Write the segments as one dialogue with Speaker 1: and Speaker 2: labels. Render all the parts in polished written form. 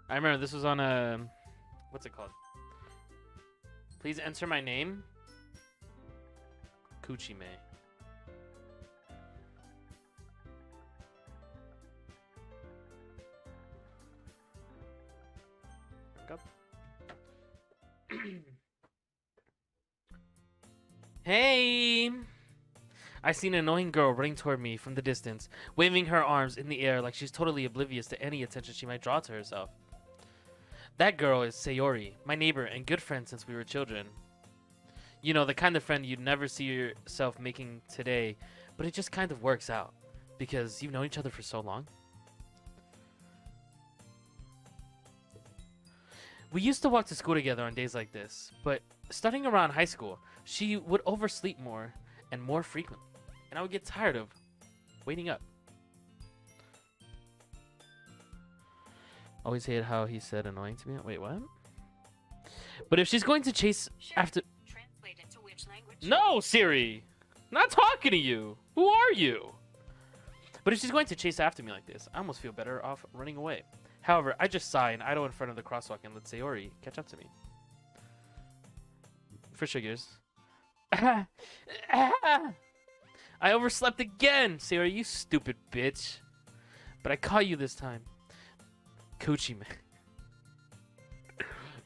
Speaker 1: I remember this was on a... What's it called? Please enter my name. Kuchime. Hey! I seen an annoying girl running toward me from the distance, waving her arms in the air like she's totally oblivious to any attention she might draw to herself. That girl is Sayori, my neighbor and good friend since we were children. You know, the kind of friend you'd never see yourself making today, but it just kind of works out, because you've known each other for so long. We used to walk to school together on days like this, but starting around high school, she would oversleep more and more frequently, and I would get tired of waiting up. Always hated how he said annoying to me. Wait, what? But if she's going to chase after...
Speaker 2: Translate into which language?
Speaker 1: No, Siri! Not talking to you! Who are you? But if she's going to chase after me like this, I almost feel better off running away. However, I just sigh and idle in front of the crosswalk and let Sayori catch up to me. For sugars. I overslept again! Sayori, you stupid bitch. But I caught you this time. Coochie man.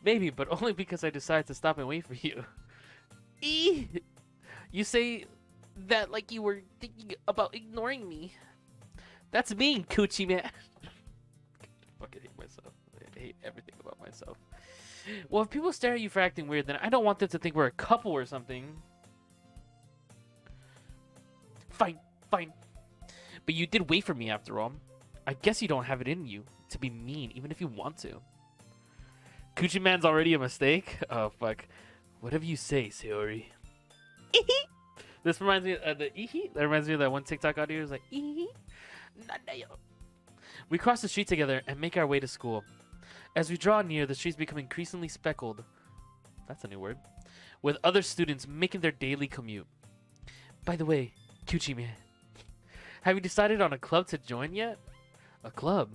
Speaker 1: Maybe, but only because I decided to stop and wait for you. You say that like you were thinking about ignoring me. That's mean, Coochie man. I fucking hate myself. I hate everything about myself. Well, if people stare at you for acting weird, then I don't want them to think we're a couple or something. Fine, fine. But you did wait for me after all. I guess you don't have it in you to be mean, even if you want to. Coochie Man's already a mistake? Oh, fuck. Whatever you say, Sayori. This reminds me of the that reminds me of that one TikTok audio. It's like, we cross the street together and make our way to school. As we draw near, the streets become increasingly speckled. That's a new word. With other students making their daily commute. By the way, Coochie Man, have you decided on a club to join yet? A club?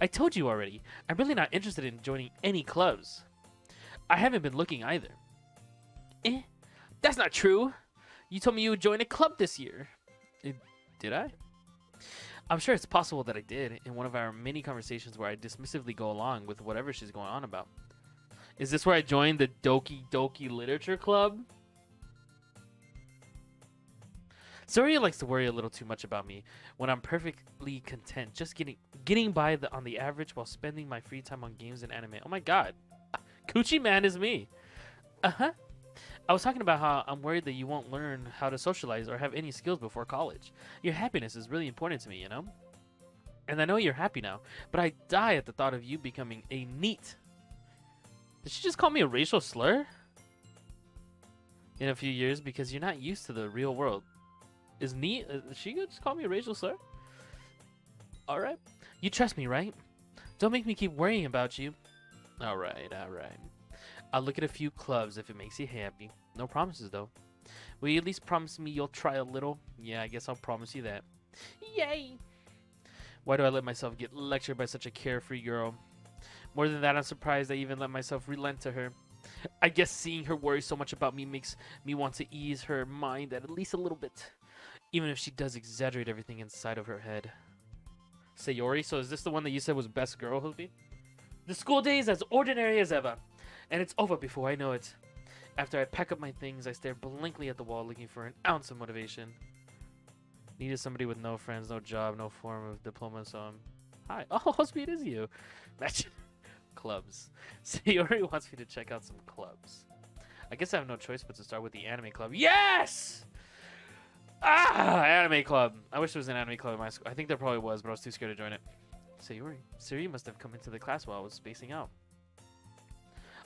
Speaker 1: I told you already, I'm really not interested in joining any clubs. I haven't been looking either. That's not true. You told me you would join a club this year. Did I? I'm sure it's possible that I did in one of our many conversations where I dismissively go along with whatever she's going on about. Is this where I joined the Doki Doki Literature Club? Soria likes to worry a little too much about me when I'm perfectly content just getting by on the average while spending my free time on games and anime. Oh my god. Coochie Man is me. Uh-huh. I was talking about how I'm worried that you won't learn how to socialize or have any skills before college. Your happiness is really important to me, you know? And I know you're happy now, but I die at the thought of you becoming a NEET. Did she just call me a racial slur? In a few years because you're not used to the real world. Is she gonna just call me a racial slur? Alright. You trust me, right? Don't make me keep worrying about you. Alright, alright. I'll look at a few clubs if it makes you happy. No promises, though. Will you at least promise me you'll try a little? Yeah, I guess I'll promise you that. Yay! Why do I let myself get lectured by such a carefree girl? More than that, I'm surprised I even let myself relent to her. I guess seeing her worry so much about me makes me want to ease her mind at least a little bit. Even if she does exaggerate everything inside of her head. Sayori, so is this the one that you said was best girl, Hoopy? The school day is as ordinary as ever. And it's over before I know it. After I pack up my things, I stare blankly at the wall looking for an ounce of motivation. Needed somebody with no friends, no job, no form of diploma, so hi. Oh, Hoopy, it is you. Imagine. Clubs. Sayori wants me to check out some clubs. I guess I have no choice but to start with the anime club. Yes! Anime club. I wish there was an anime club in my school. I think there probably was, but I was too scared to join it. Sayori must have come into the class while I was spacing out.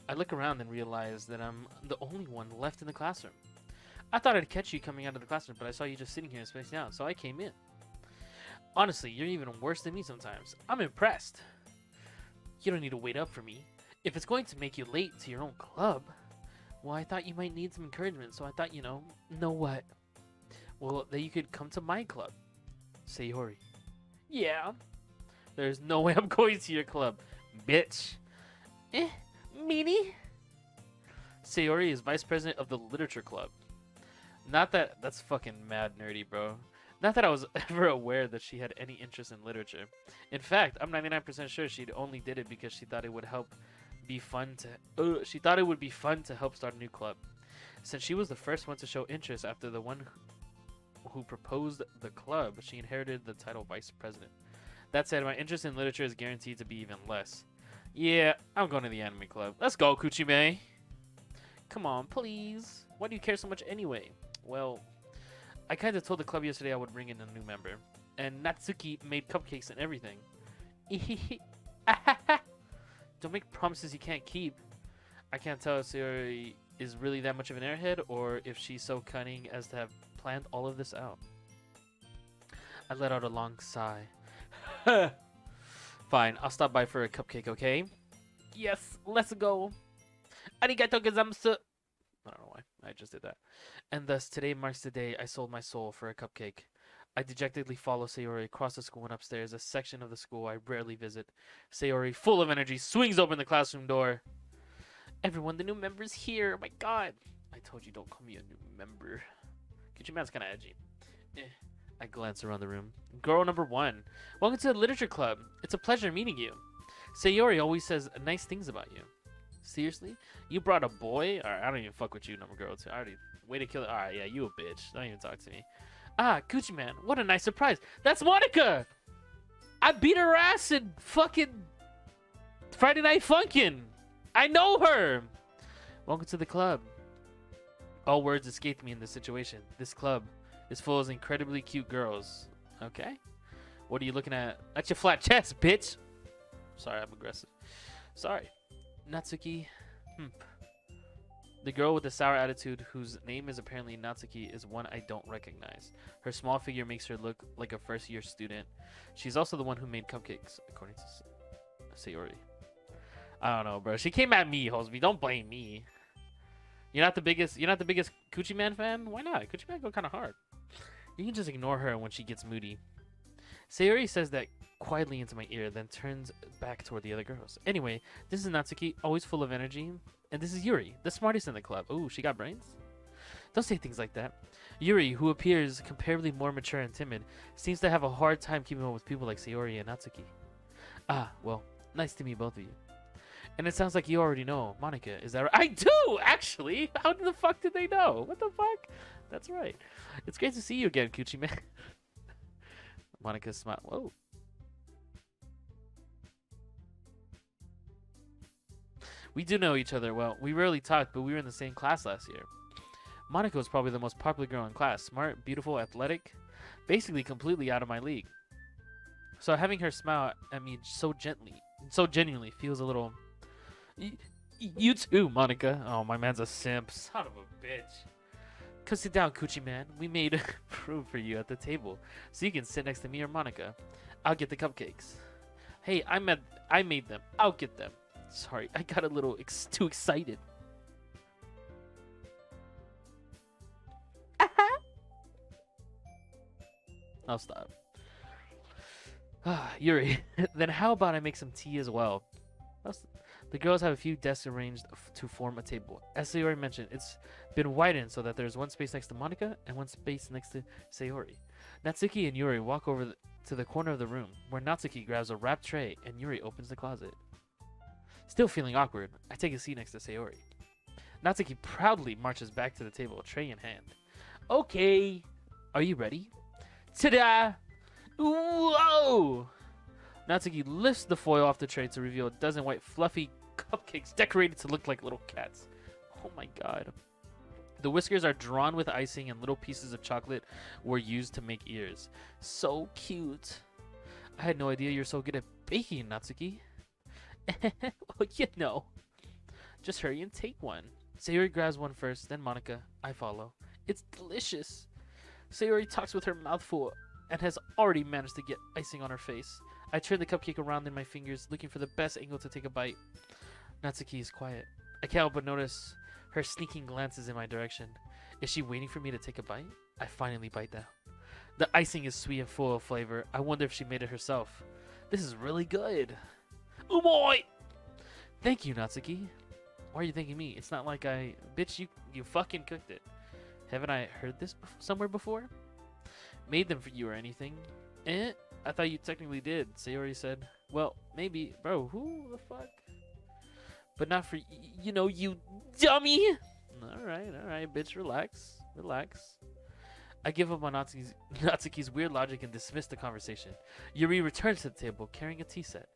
Speaker 1: I look around and realize that I'm the only one left in the classroom. I thought I'd catch you coming out of the classroom, but I saw you just sitting here and spacing out, so I came in. Honestly, you're even worse than me sometimes. I'm impressed. You don't need to wait up for me. If it's going to make you late to your own club, well, I thought you might need some encouragement, so I thought, know what? Well, that you could come to my club. Sayori. Yeah. There's no way I'm going to your club. Bitch. Meanie? Sayori is vice president of the literature club. Not that that's fucking mad nerdy, bro. Not that I was ever aware that she had any interest in literature. In fact, I'm 99% sure she only did it because she thought it would be fun to help start a new club. Since she was the first one to show interest after the one who proposed the club, she inherited the title vice president. That said, my interest in literature is guaranteed to be even less. Yeah, I'm going to the anime club. Let's go, Kuchime. Come on, please. Why do you care so much anyway? Well, I kind of told the club yesterday I would bring in a new member. And Natsuki made cupcakes and everything. Don't make promises you can't keep. I can't tell if Sayori is really that much of an airhead or if she's so cunning as to have planned all of this out. I let out a long sigh. Fine, I'll stop by for a cupcake, okay? Yes, let's go. Arigato gozaimasu. I don't know why. I just did that. And thus, today marks the day I sold my soul for a cupcake. I dejectedly follow Sayori across the school and upstairs, a section of the school I rarely visit. Sayori, full of energy, swings open the classroom door. Everyone, the new member's here. Oh my god. I told you, don't call me a new member. Kuchiman's kind of edgy. I glance around the room. Girl number 1. Welcome to the literature club. It's a pleasure meeting you. Sayori always says nice things about you. Seriously? You brought a boy? Alright, I don't even fuck with you, number girl 2. I already... Way to kill it. Alright, yeah, you a bitch. Don't even talk to me. Ah, Gucci Man. What a nice surprise. That's Monica! I beat her ass in fucking Friday Night Funkin'. I know her! Welcome to the club. All words escaped me in this situation. This club is full of incredibly cute girls. Okay. What are you looking at? That's your flat chest, bitch! Sorry, I'm aggressive. Sorry. Natsuki. The girl with the sour attitude, whose name is apparently Natsuki, is one I don't recognize. Her small figure makes her look like a first-year student. She's also the one who made cupcakes, according to Sayori. I don't know, bro. She came at me, Hosby. Don't blame me. You're not the biggest Coochie Man fan? Why not? Coochie Man go kind of hard. You can just ignore her when she gets moody. Sayori says that quietly into my ear, then turns back toward the other girls. Anyway, this is Natsuki, always full of energy. And this is Yuri, the smartest in the club. Ooh, she got brains? Don't say things like that. Yuri, who appears comparably more mature and timid, seems to have a hard time keeping up with people like Sayori and Natsuki. Ah, well, nice to meet both of you. And it sounds like you already know Monica, is that right? I do, actually! How the fuck did they know? What the fuck? That's right. It's great to see you again, Coochie Man. Monica smiled. Whoa. We do know each other well. We rarely talked, but we were in the same class last year. Monica was probably the most popular girl in class. Smart, beautiful, athletic. Basically completely out of my league. So having her smile at me so genuinely feels a little... You too, Monica. Oh, my man's a simp. Son of a bitch. Come sit down, Coochie Man. We made room for you at the table, so you can sit next to me or Monica. I'll get the cupcakes. Hey, I made them. I'll get them. Sorry, I got a little too excited. I'll stop. Yuri, then how about I make some tea as well? The girls have a few desks arranged to form a table. As Sayori mentioned, it's been widened so that there's one space next to Monica and one space next to Sayori. Natsuki and Yuri walk over to the corner of the room, where Natsuki grabs a wrapped tray and Yuri opens the closet. Still feeling awkward, I take a seat next to Sayori. Natsuki proudly marches back to the table, tray in hand. Okay, are you ready? Ta-da! Whoa! Natsuki lifts the foil off the tray to reveal a dozen white fluffy cupcakes decorated to look like little cats. Oh my god. The whiskers are drawn with icing and little pieces of chocolate were used to make ears. So cute. I had no idea you're so good at baking, Natsuki. Well, you know. Just hurry and take one. Sayori grabs one first, then Monica. I follow. It's delicious. Sayori talks with her mouth full and has already managed to get icing on her face. I turn the cupcake around in my fingers, looking for the best angle to take a bite. Natsuki is quiet. I can't help but notice her sneaking glances in my direction. Is she waiting for me to take a bite? I finally bite down. The icing is sweet and full of flavor. I wonder if she made it herself. This is really good. Umoy! Thank you, Natsuki. Why are you thanking me? It's not like I... Bitch, you fucking cooked it. Haven't I heard this somewhere before? Made them for you or anything? I thought you technically did, Sayori said. Well, maybe. Bro, who the fuck? But not for... you dummy! Alright, bitch, relax. Relax. I give up on Natsuki's weird logic and dismiss the conversation. Yuri returns to the table carrying a tea set.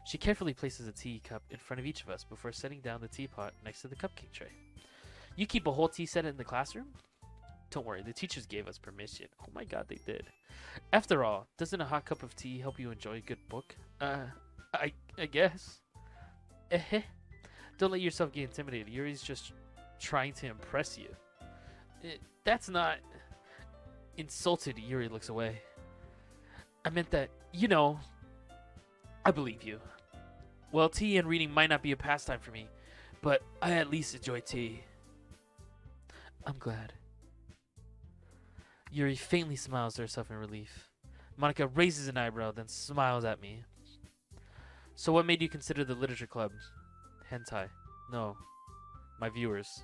Speaker 1: She carefully places a teacup in front of each of us before setting down the teapot next to the cupcake tray. You keep a whole tea set in the classroom? Don't worry, the teachers gave us permission. Oh my god, they did. After all, doesn't a hot cup of tea help you enjoy a good book? I guess. Don't let yourself get intimidated. Yuri's just trying to impress you. That's not... Insulted, Yuri looks away. I meant that, I believe you. Well, tea and reading might not be a pastime for me, but I at least enjoy tea. I'm glad. Yuri faintly smiles to herself in relief. Monica raises an eyebrow, then smiles at me. So what made you consider the literature club? Hentai. No. My viewers.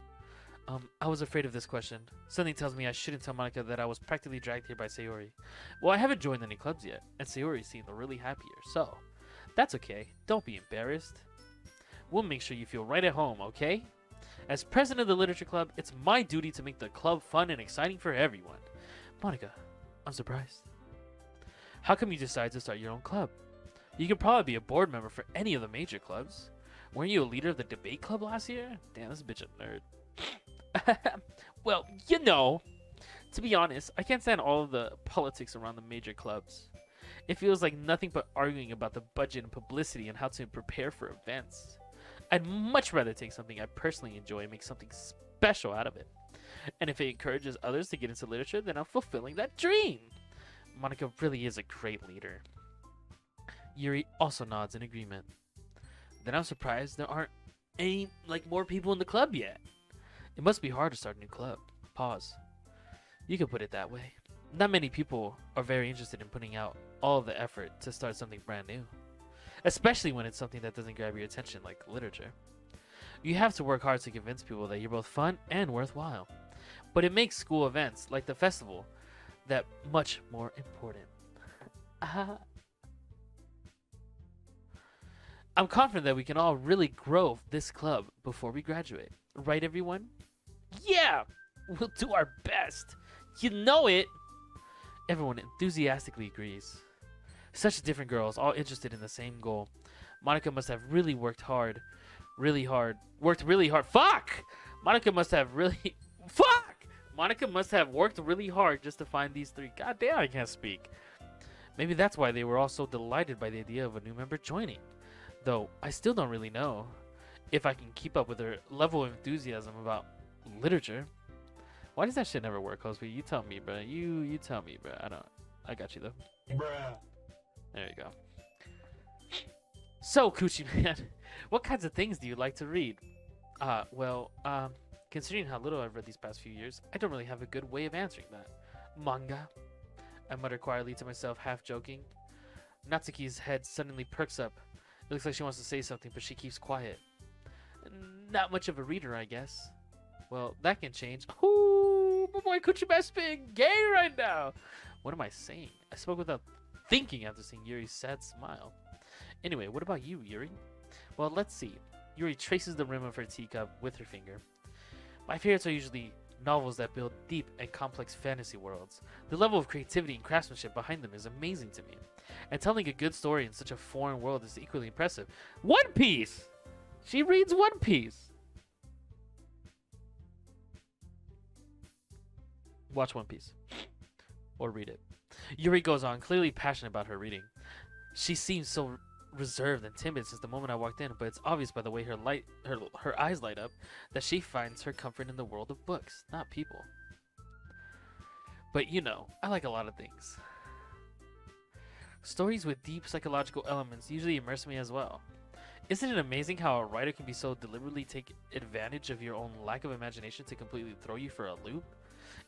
Speaker 1: I was afraid of this question. Something tells me I shouldn't tell Monica that I was practically dragged here by Sayori. Well, I haven't joined any clubs yet, and Sayori seemed really happier, so... That's okay. Don't be embarrassed. We'll make sure you feel right at home, okay? As president of the literature club, it's my duty to make the club fun and exciting for everyone. Monica, I'm surprised. How come you decided to start your own club? You could probably be a board member for any of the major clubs. Weren't you a leader of the debate club last year? Damn, this bitch a nerd. Well, to be honest, I can't stand all of the politics around the major clubs. It feels like nothing but arguing about the budget and publicity and how to prepare for events. I'd much rather take something I personally enjoy and make something special out of it. And if it encourages others to get into literature, then I'm fulfilling that dream. Monica really is a great leader. Yuri also nods in agreement. Then I'm surprised there aren't any, more people in the club yet. It must be hard to start a new club. Pause. You could put it that way. Not many people are very interested in putting out all of the effort to start something brand new. Especially when it's something that doesn't grab your attention like literature. You have to work hard to convince people that you're both fun and worthwhile. But it makes school events, like the festival, that much more important. I'm confident that we can all really grow this club before we graduate. Right, everyone? Yeah! We'll do our best. You know it! Everyone enthusiastically agrees. Such different girls, all interested in the same goal. Monica must have really worked really hard. Fuck! Monica must have worked really hard just to find these three. God damn, I can't speak. Maybe that's why they were all so delighted by the idea of a new member joining. Though, I still don't really know if I can keep up with her level of enthusiasm about literature. Why does that shit never work, Cosby? You tell me, bro. You tell me, bro. I got you, though.
Speaker 3: Bruh.
Speaker 1: There you go. So, Coochie Man, what kinds of things do you like to read? Considering how little I've read these past few years, I don't really have a good way of answering that. Manga. I mutter quietly to myself, half joking. Natsuki's head suddenly perks up. It looks like she wants to say something, but she keeps quiet. Not much of a reader, I guess. Well, that can change. Ooh, my boy Coochie Man's being gay right now. What am I saying? I spoke without thinking after seeing Yuri's sad smile. Anyway, what about you, Yuri? Well, let's see. Yuri traces the rim of her teacup with her finger. My favorites are usually novels that build deep and complex fantasy worlds. The level of creativity and craftsmanship behind them is amazing to me. And telling a good story in such a foreign world is equally impressive. One Piece! She reads One Piece! Watch One Piece. Or read it. Yuri goes on, clearly passionate about her reading. She seems so reserved and timid since the moment I walked in, but it's obvious by the way her eyes light up that she finds her comfort in the world of books, not people. But I like a lot of things. Stories with deep psychological elements usually immerse me as well. Isn't it amazing how a writer can be so deliberately take advantage of your own lack of imagination to completely throw you for a loop?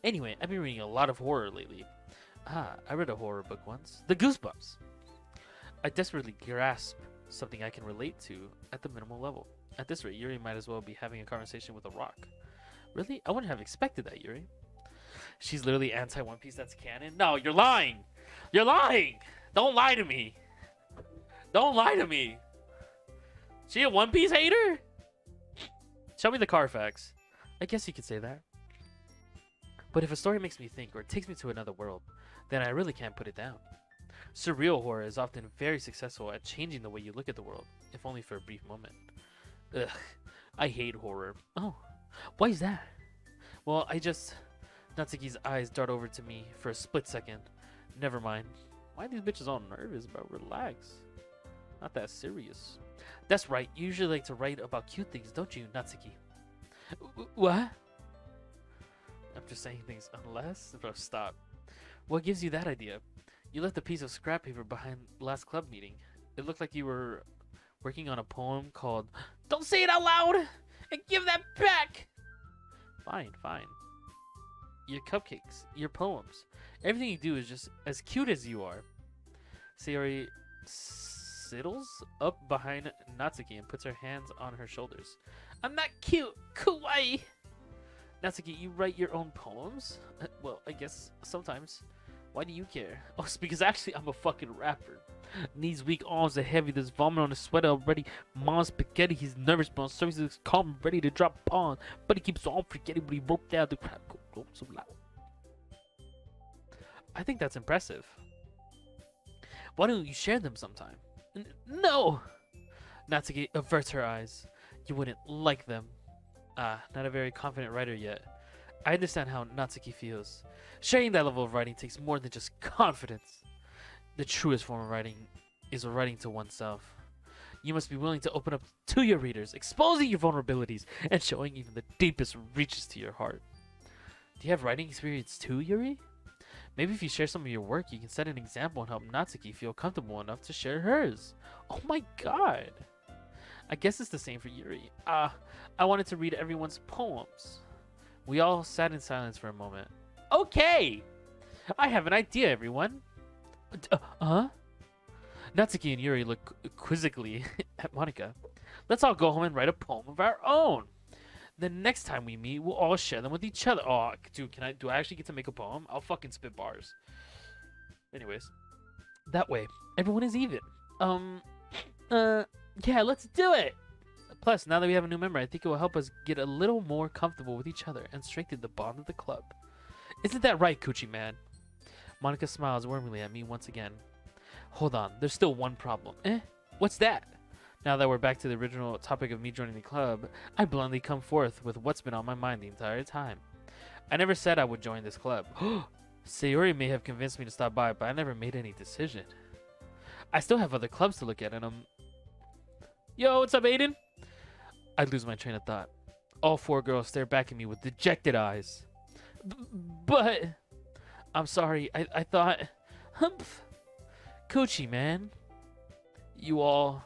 Speaker 1: Anyway, I've been reading a lot of horror lately. I read a horror book once. The Goosebumps. I desperately grasp something I can relate to at the minimal level. At this rate, Yuri might as well be having a conversation with a rock. Really? I wouldn't have expected that, Yuri. She's literally anti-One Piece, that's canon? No, you're lying! You're lying! Don't lie to me! Don't lie to me! She a One Piece hater? Show me the Carfax. I guess you could say that. But if a story makes me think or it takes me to another world, then I really can't put it down. Surreal horror is often very successful at changing the way you look at the world, if only for a brief moment. Ugh, I hate horror. Oh, why is that? Well, Natsuki's eyes dart over to me for a split second. Never mind. Why are these bitches all nervous, bro? Relax. Not that serious. That's right, you usually like to write about cute things, don't you, Natsuki? What? I'm just saying things unless... Bro, stop. What gives you that idea? You left a piece of scrap paper behind last club meeting. It looked like you were working on a poem called... Don't say it out loud! And give that back! Fine, fine. Your cupcakes, your poems. Everything you do is just as cute as you are. Sayori sidles up behind Natsuki and puts her hands on her shoulders. I'm not cute! Kawaii! Natsuki, you write your own poems? Well, I guess sometimes. Why do you care? Oh, it's because actually I'm a fucking rapper. Knees weak, arms are heavy, there's vomit on his sweater already. Mom's spaghetti, he's nervous, but on surface he's calm, ready to drop on. But he keeps on forgetting what he wrote down. The crowd goes so loud. I think that's impressive. Why don't you share them sometime? No! Natsuki averts her eyes. You wouldn't like them. Ah, not a very confident writer yet. I understand how Natsuki feels. Sharing that level of writing takes more than just confidence. The truest form of writing is writing to oneself. You must be willing to open up to your readers, exposing your vulnerabilities, and showing even the deepest reaches to your heart. Do you have writing experience too, Yuri? Maybe if you share some of your work, you can set an example and help Natsuki feel comfortable enough to share hers. Oh my god. I guess it's the same for Yuri. I wanted to read everyone's poems. We all sat in silence for a moment. Okay! I have an idea, everyone. Natsuki and Yuri look quizzically at Monica. Let's all go home and write a poem of our own. The next time we meet, we'll all share them with each other. Oh, dude, do I actually get to make a poem? I'll fucking spit bars. Anyways, that way, everyone is even. Yeah, let's do it. Plus, now that we have a new member, I think it will help us get a little more comfortable with each other and strengthen the bond of the club. Isn't that right, Coochie Man? Monica smiles warmly at me once again. Hold on, there's still one problem. What's that? Now that we're back to the original topic of me joining the club, I bluntly come forth with what's been on my mind the entire time. I never said I would join this club. Sayori may have convinced me to stop by, but I never made any decision. I still have other clubs to look at, and Yo, what's up, Aiden? I lose my train of thought. All four girls stare back at me with dejected eyes. But... I'm sorry, I thought... Humph. Coochie, man. You all...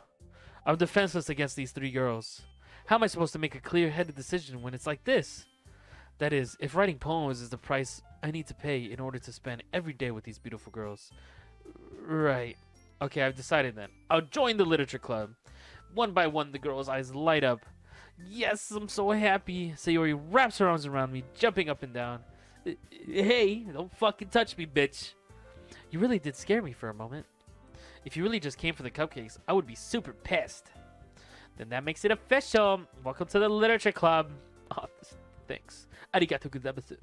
Speaker 1: I'm defenseless against these three girls. How am I supposed to make a clear-headed decision when it's like this? That is, if writing poems is the price I need to pay in order to spend every day with these beautiful girls. Right. Okay, I've decided then. I'll join the literature club. One by one, the girls' eyes light up. Yes, I'm so happy. Sayori wraps her arms around me, jumping up and down. Hey, don't fucking touch me, bitch. You really did scare me for a moment. If you really just came for the cupcakes, I would be super pissed. Then that makes it official. Welcome to the literature club. Oh, thanks. Arigato gozaimasu.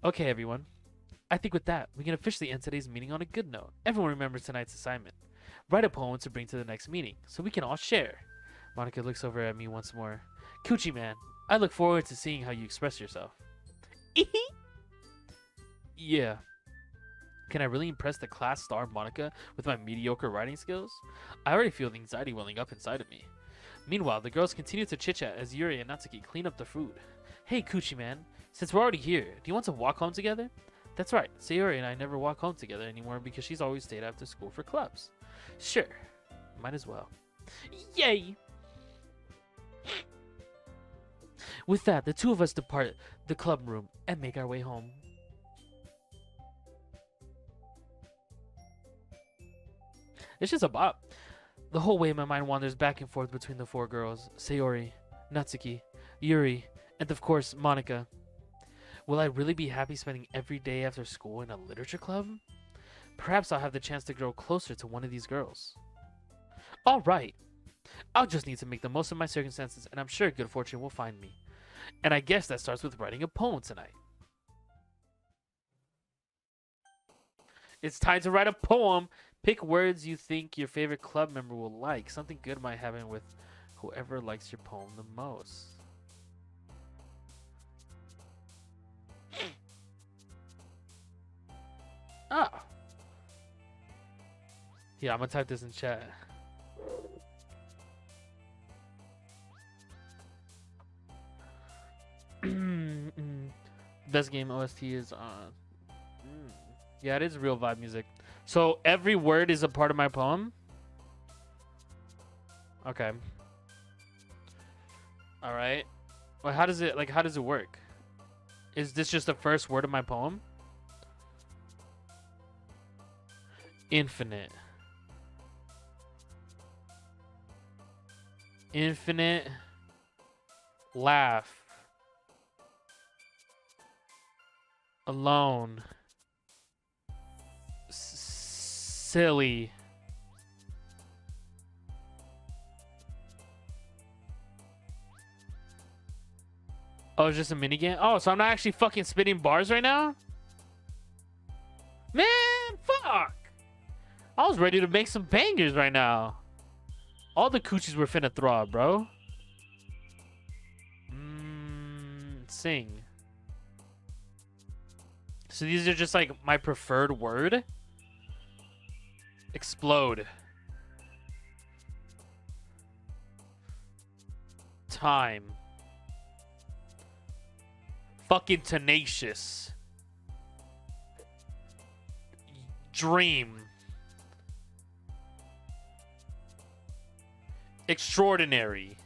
Speaker 1: Okay, everyone. I think with that, we can officially end today's meeting on a good note. Everyone remembers tonight's assignment. Write a poem to bring to the next meeting, so we can all share. Monica looks over at me once more. Coochie man, I look forward to seeing how you express yourself. Yeah. Can I really impress the class star Monica with my mediocre writing skills? I already feel the anxiety welling up inside of me. Meanwhile, the girls continue to chit-chat as Yuri and Natsuki clean up the food. Hey, Coochie man, since we're already here, do you want to walk home together? That's right, Sayori and I never walk home together anymore because she's always stayed after school for clubs. Sure, might as well. Yay! With that, the two of us depart the club room and make our way home. It's just a bop. The whole way my mind wanders back and forth between the four girls, Sayori, Natsuki, Yuri, and of course, Monica. Will I really be happy spending every day after school in a literature club? Perhaps I'll have the chance to grow closer to one of these girls. Alright, I'll just need to make the most of my circumstances, and I'm sure good fortune will find me. And I guess that starts with writing a poem tonight. It's time to write a poem. Pick words you think your favorite club member will like. Something good might happen with whoever likes your poem the most. Ah. Yeah, I'm gonna type this in chat. Best game OST is on. Yeah, it is real vibe music. So every word is a part of my poem? Okay. All right. Well, how does it work? Is this just the first word of my poem? Infinite. Infinite. Laugh. Alone. Silly. Oh, it's just a minigame? Oh, so I'm not actually fucking spitting bars right now? Man, fuck! I was ready to make some bangers right now. All the coochies were finna throb, bro. Sing. So these are just like my preferred word. Explode. Time. Fucking tenacious. Dream. Extraordinary.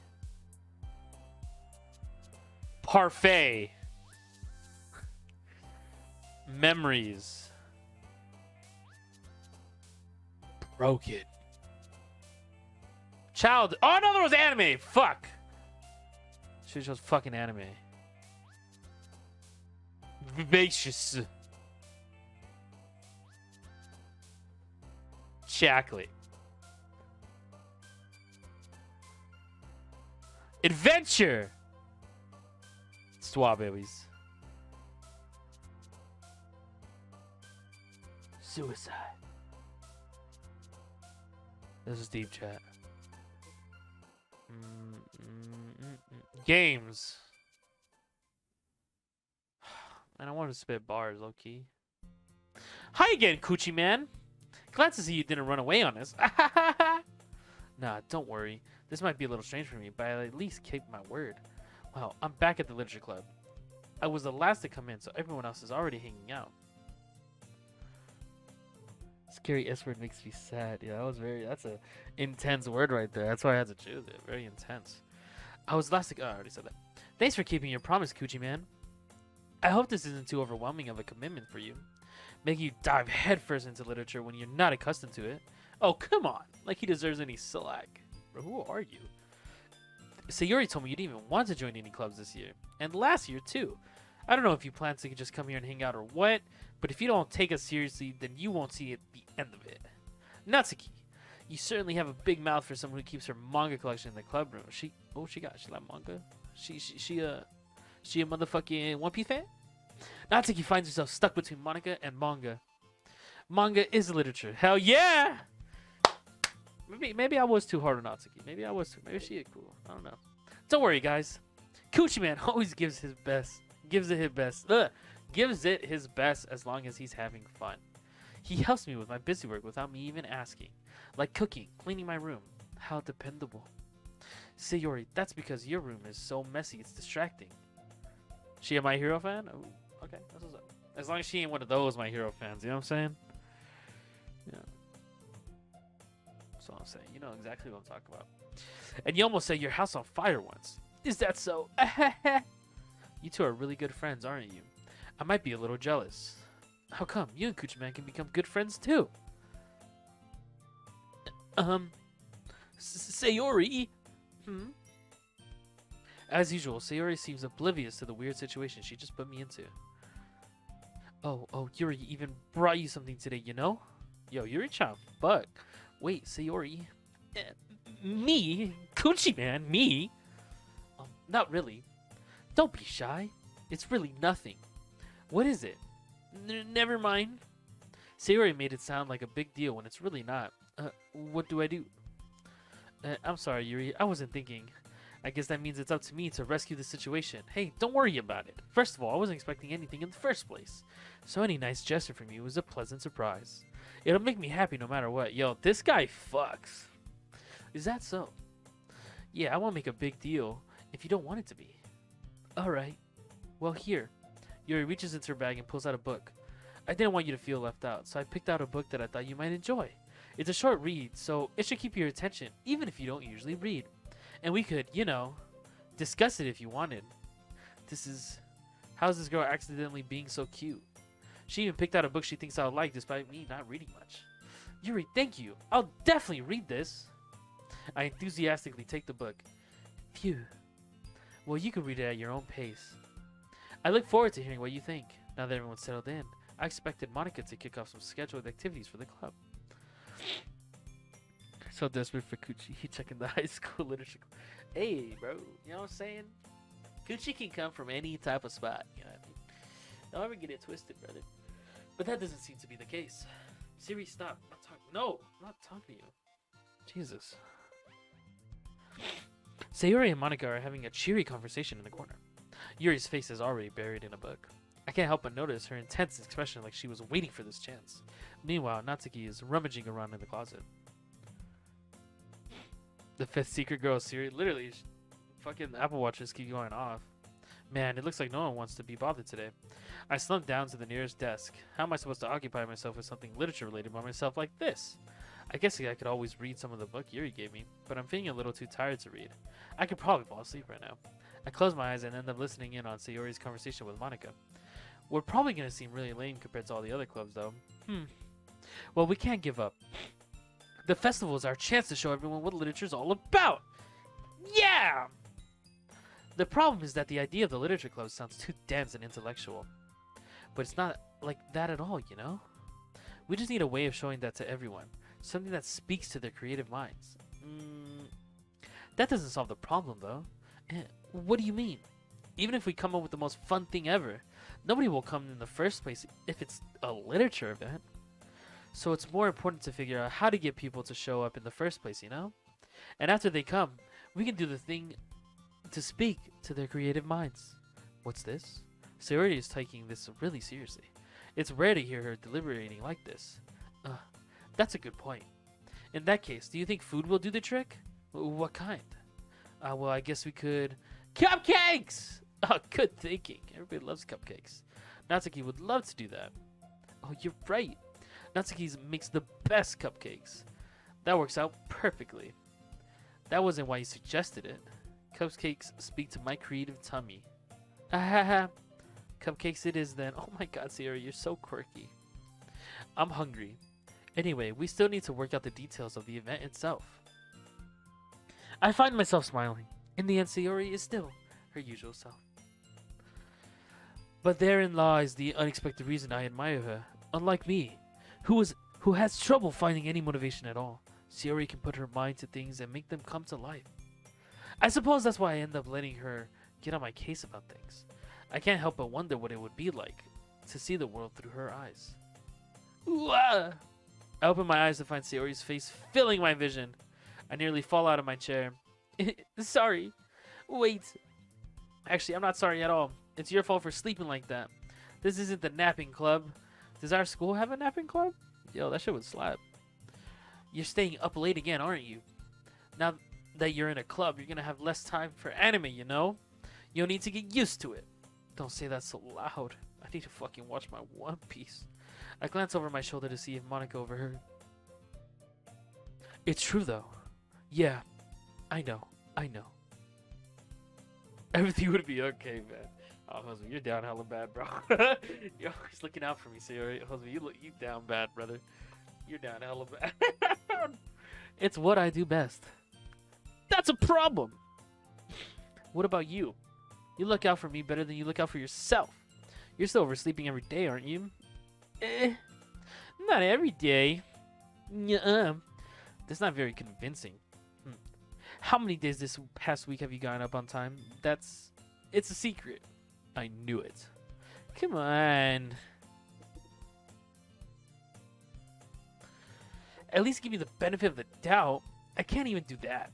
Speaker 1: Parfait. Memories. Broke it. Child. Oh, no, there was anime. Fuck. She chose fucking anime. Vivacious. Chocolate. Adventure. Strawberries. Suicide. This is deep chat. Games. And I want to spit bars, low key. Hi again, Coochie Man. Glad to see you didn't run away on us. Nah, don't worry. This might be a little strange for me, but I at least kept my word. Well, I'm back at the literature club. I was the last to come in, so everyone else is already hanging out. Scary S word makes me sad. Yeah, that's a intense word right there. That's why I had to choose it. Very intense. I was last to, oh, I already said that. Thanks for keeping your promise, Coochie Man. I hope this isn't too overwhelming of a commitment for you. Making you dive headfirst into literature when you're not accustomed to it. Oh, come on. Like he deserves any slack. Bro, who are you? Sayori told me you didn't even want to join any clubs this year. And last year, too. I don't know if you plan to just come here and hang out or what, but if you don't take us seriously, then you won't see at the end of it. Natsuki, you certainly have a big mouth for someone who keeps her manga collection in the club room. She like manga? She a motherfucking One Piece fan? Natsuki finds herself stuck between Monica and manga. Manga is literature. Hell yeah! Maybe I was too hard on Natsuki. Maybe she is cool. I don't know. Don't worry, guys. Coochie Man always gives his best. Gives it his best as long as he's having fun. He helps me with my busy work without me even asking. Like cooking, cleaning my room. How dependable. Sayori, that's because your room is so messy it's distracting. She a My Hero fan? Oh, okay, that's what's up. As long as she ain't one of those My Hero fans, you know what I'm saying? Yeah. That's all I'm saying. You know exactly what I'm talking about. And you almost set your house on fire once. Is that so? You two are really good friends, aren't you? I might be a little jealous. How come? You and Coochie Man can become good friends too. Sayori! Hmm? As usual, Sayori seems oblivious to the weird situation she just put me into. Oh, Yuri even brought you something today, you know? Yo, Yuri-chan, fuck. Wait, Sayori. Me? Coochie man, me? Not really. Don't be shy. It's really nothing. What is it? Never mind. Sayori made it sound like a big deal when it's really not. What do I do? I'm sorry, Yuri. I wasn't thinking. I guess that means it's up to me to rescue the situation. Hey, don't worry about it. First of all, I wasn't expecting anything in the first place. So any nice gesture from you was a pleasant surprise. It'll make me happy no matter what. Yo, this guy fucks. Is that so? Yeah, I won't make a big deal if you don't want it to be. Alright. Well, here. Yuri reaches into her bag and pulls out a book. I didn't want you to feel left out, so I picked out a book that I thought you might enjoy. It's a short read, so it should keep your attention, even if you don't usually read. And we could, you know, discuss it if you wanted. How's this girl accidentally being so cute? She even picked out a book she thinks I'll like despite me not reading much. Yuri, thank you. I'll definitely read this. I enthusiastically take the book. Phew. Well, you can read it at your own pace. I look forward to hearing what you think. Now that everyone's settled in, I expected Monica to kick off some scheduled activities for the club. So desperate for Coochie, he checking the high school literature. Hey, bro, you know what I'm saying? Coochie can come from any type of spot, you know what I mean? Don't ever get it twisted, brother. But that doesn't seem to be the case. Siri, stop. No, I'm not talking to you. Jesus. Sayori and Monica are having a cheery conversation in the corner. Yuri's face is already buried in a book. I can't help but notice her intense expression like she was waiting for this chance. Meanwhile, Natsuki is rummaging around in the closet. The fifth secret girl series, literally, fucking Apple Watches keep going off. Man, it looks like no one wants to be bothered today. I slumped down to the nearest desk. How am I supposed to occupy myself with something literature related by myself like this? I guess I could always read some of the book Yuri gave me, but I'm feeling a little too tired to read. I could probably fall asleep right now. I close my eyes and end up listening in on Sayori's conversation with Monica. We're probably going to seem really lame compared to all the other clubs, though. Well, we can't give up. The festival is our chance to show everyone what literature's all about. Yeah! The problem is that the idea of the literature club sounds too dense and intellectual. But it's not like that at all, you know? We just need a way of showing that to everyone. Something that speaks to their creative minds. That doesn't solve the problem, though. What do you mean? Even if we come up with the most fun thing ever, nobody will come in the first place if it's a literature event. So it's more important to figure out how to get people to show up in the first place, you know? And after they come, we can do the thing to speak to their creative minds. What's this? Sayori is taking this really seriously. It's rare to hear her deliberating like this. That's a good point. In that case, do you think food will do the trick? What kind? Well, I guess we could... Cupcakes! Oh, good thinking. Everybody loves cupcakes. Natsuki would love to do that. Oh, you're right. Natsuki makes the best cupcakes. That works out perfectly. That wasn't why you suggested it. Cupcakes speak to my creative tummy. Ahaha. Cupcakes it is then. Oh my god, Sierra, you're so quirky. I'm hungry. Anyway, we still need to work out the details of the event itself. I find myself smiling. In the end, Sayori is still her usual self. But therein lies the unexpected reason I admire her. Unlike me, who has trouble finding any motivation at all, Sayori can put her mind to things and make them come to life. I suppose that's why I end up letting her get on my case about things. I can't help but wonder what it would be like to see the world through her eyes. Ooh, ah! I open my eyes to find Sayori's face filling my vision. I nearly fall out of my chair. Sorry. Wait. Actually, I'm not sorry at all. It's your fault for sleeping like that. This isn't the napping club. Does our school have a napping club? Yo, that shit would slap. You're staying up late again, aren't you? Now that you're in a club, you're gonna have less time for anime, you know? You'll need to get used to it. Don't say that so loud. I need to fucking watch my One Piece. I glance over my shoulder to see if Monica overheard. It's true, though. Yeah, I know. Everything would be okay, man. Oh, husband, you're down hella bad, bro. You're always looking out for me, Sayori. Husband, you down bad, brother. You're down hella bad. It's what I do best. That's a problem. What about you? You look out for me better than you look out for yourself. You're still oversleeping every day, aren't you? Not every day. Nuh-uh. That's not very convincing. How many days this past week have you gotten up on time? It's a secret. I knew it. Come on. At least give you the benefit of the doubt. I can't even do that.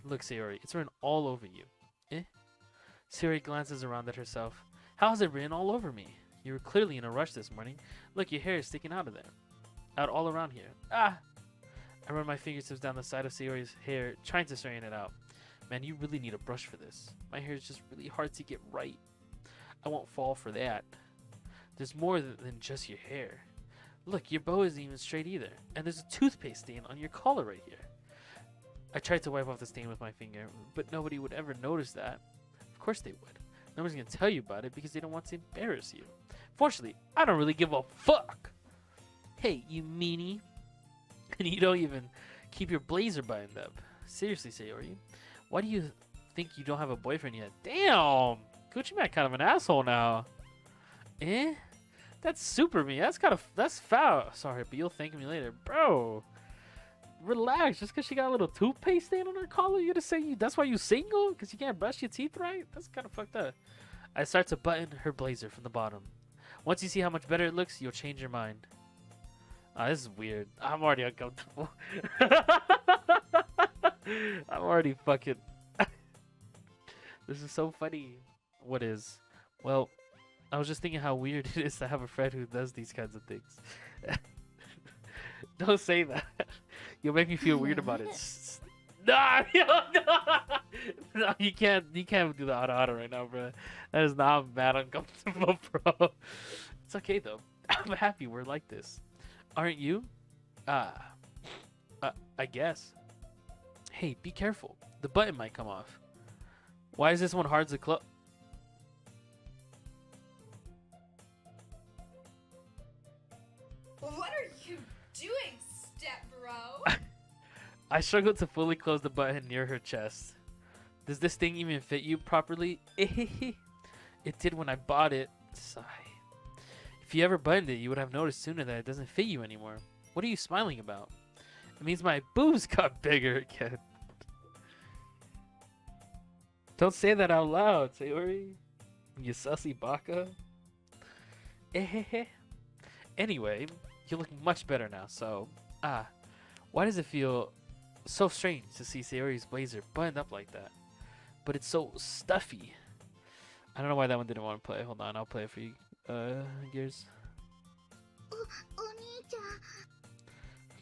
Speaker 1: Look, Sayori, it's written all over you. Sayori glances around at herself. How is it written all over me? You were clearly in a rush this morning. Look, your hair is sticking out of there. Out all around here. Ah! I run my fingertips down the side of Sayori's hair, trying to straighten it out. Man, you really need a brush for this. My hair is just really hard to get right. I won't fall for that. There's more than just your hair. Look, your bow isn't even straight either. And there's a toothpaste stain on your collar right here. I tried to wipe off the stain with my finger, but nobody would ever notice that. Of course they would. Nobody's going to tell you about it because they don't want to embarrass you. Fortunately, I don't really give a fuck. Hey, you meanie. And you don't even keep your blazer buttoned up. Seriously, Sayori. Why do you think you don't have a boyfriend yet? Damn! Gucci Man kind of an asshole now. That's super me. That's foul. Sorry, but you'll thank me later. Bro, relax. Just because she got a little toothpaste stain on her collar, you gonna say that's why you single? Because you can't brush your teeth right? That's kind of fucked up. I start to button her blazer from the bottom. Once you see how much better it looks, you'll change your mind. This is weird. I'm already uncomfortable. I'm already fucking... This is so funny. What is? Well, I was just thinking how weird it is to have a friend who does these kinds of things. Don't say that. You'll make me feel weird about it. Nah, no, you can't do the auto right now, bro. That is not mad uncomfortable, bro. It's okay though. I'm happy we're like this. Aren't you? I guess. Hey, be careful. The button might come off. Why is this one hard to close?
Speaker 3: What are you doing, step bro?
Speaker 1: I struggled to fully close the button near her chest. Does this thing even fit you properly? It did when I bought it. Sigh. If you ever buttoned it, you would have noticed sooner that it doesn't fit you anymore. What are you smiling about? It means my boobs got bigger again. Don't say that out loud, Sayori. You sussy baka. Anyway, you look much better now, so... why does it feel so strange to see Sayori's blazer buttoned up like that? But it's so stuffy. I don't know why that one didn't want to play. Hold on, I'll play it for you. Gears.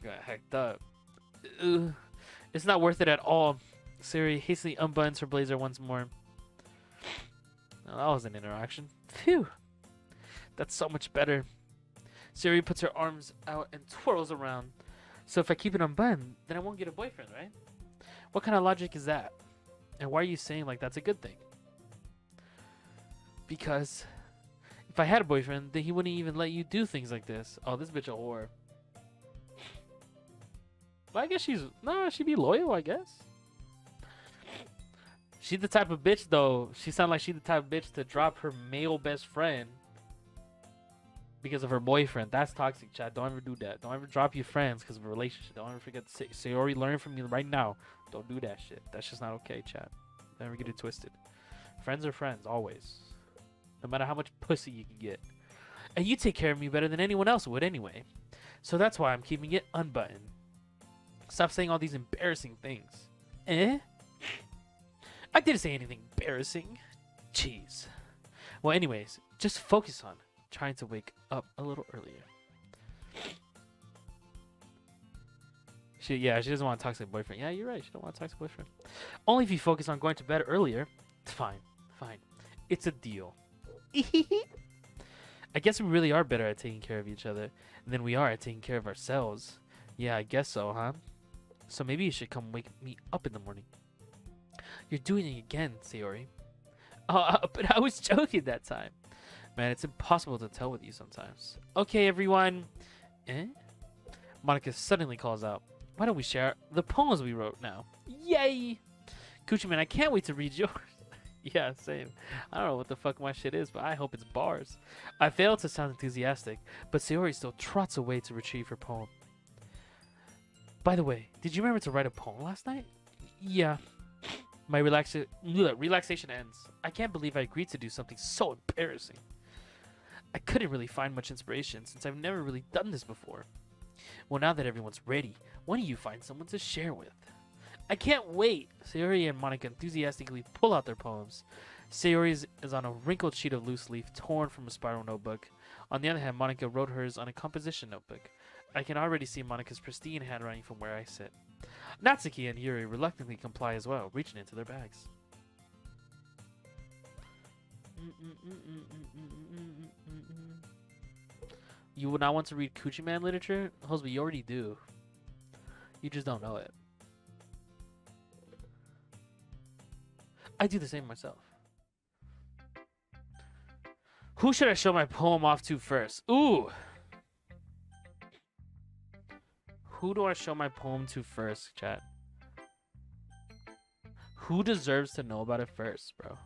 Speaker 1: Got hacked up. It's not worth it at all. Sayori hastily unbuttons her blazer once more. Well, that was an interaction. Phew. That's so much better. Sayori puts her arms out and twirls around. So if I keep it unbuttoned, then I won't get a boyfriend, right? What kind of logic is that? And why are you saying like that's a good thing? Because if I had a boyfriend, then he wouldn't even let you do things like this. Oh, this bitch a whore. Well, I guess she'd be loyal, I guess. She's the type of bitch, though. She sounds like she's the type of bitch to drop her male best friend because of her boyfriend. That's toxic, chat. Don't ever do that. Don't ever drop your friends because of a relationship. Don't ever forget to say, Sayori, learn from me right now. Don't do that shit. That's just not okay, chat. Don't ever get it twisted. Friends are friends, always. No matter how much pussy you can get. And you take care of me better than anyone else would anyway. So that's why I'm keeping it unbuttoned. Stop saying all these embarrassing things. I didn't say anything embarrassing. Jeez. Well, anyways, just focus on trying to wake up a little earlier. She doesn't want a toxic boyfriend. Yeah, you're right. She don't want a toxic boyfriend. Only if you focus on going to bed earlier. Fine. It's a deal. I guess we really are better at taking care of each other than we are at taking care of ourselves. Yeah, I guess so, huh? So maybe you should come wake me up in the morning. You're doing it again, Sayori. But I was joking that time. Man, it's impossible to tell with you sometimes. Okay, everyone. Monica suddenly calls out. Why don't we share the poems we wrote now? Yay! Coochie Man, I can't wait to read yours. Yeah, same. I don't know what the fuck my shit is, but I hope it's bars. I failed to sound enthusiastic, but Sayori still trots away to retrieve her poem. By the way, did you remember to write a poem last night? Yeah. My relaxation ends. I can't believe I agreed to do something so embarrassing. I couldn't really find much inspiration since I've never really done this before. Well, now that everyone's ready, why don't you find someone to share with? I can't wait! Sayori and Monica enthusiastically pull out their poems. Sayori is on a wrinkled sheet of loose leaf torn from a spiral notebook. On the other hand, Monica wrote hers on a composition notebook. I can already see Monica's pristine handwriting from where I sit. Natsuki and Yuri reluctantly comply as well, reaching into their bags. You would not want to read Coochie Man literature? Hosby, you already do. You just don't know it. I do the same myself. Who should I show my poem off to first? Ooh! Who do I show my poem to first, chat? Who deserves to know about it first, bro?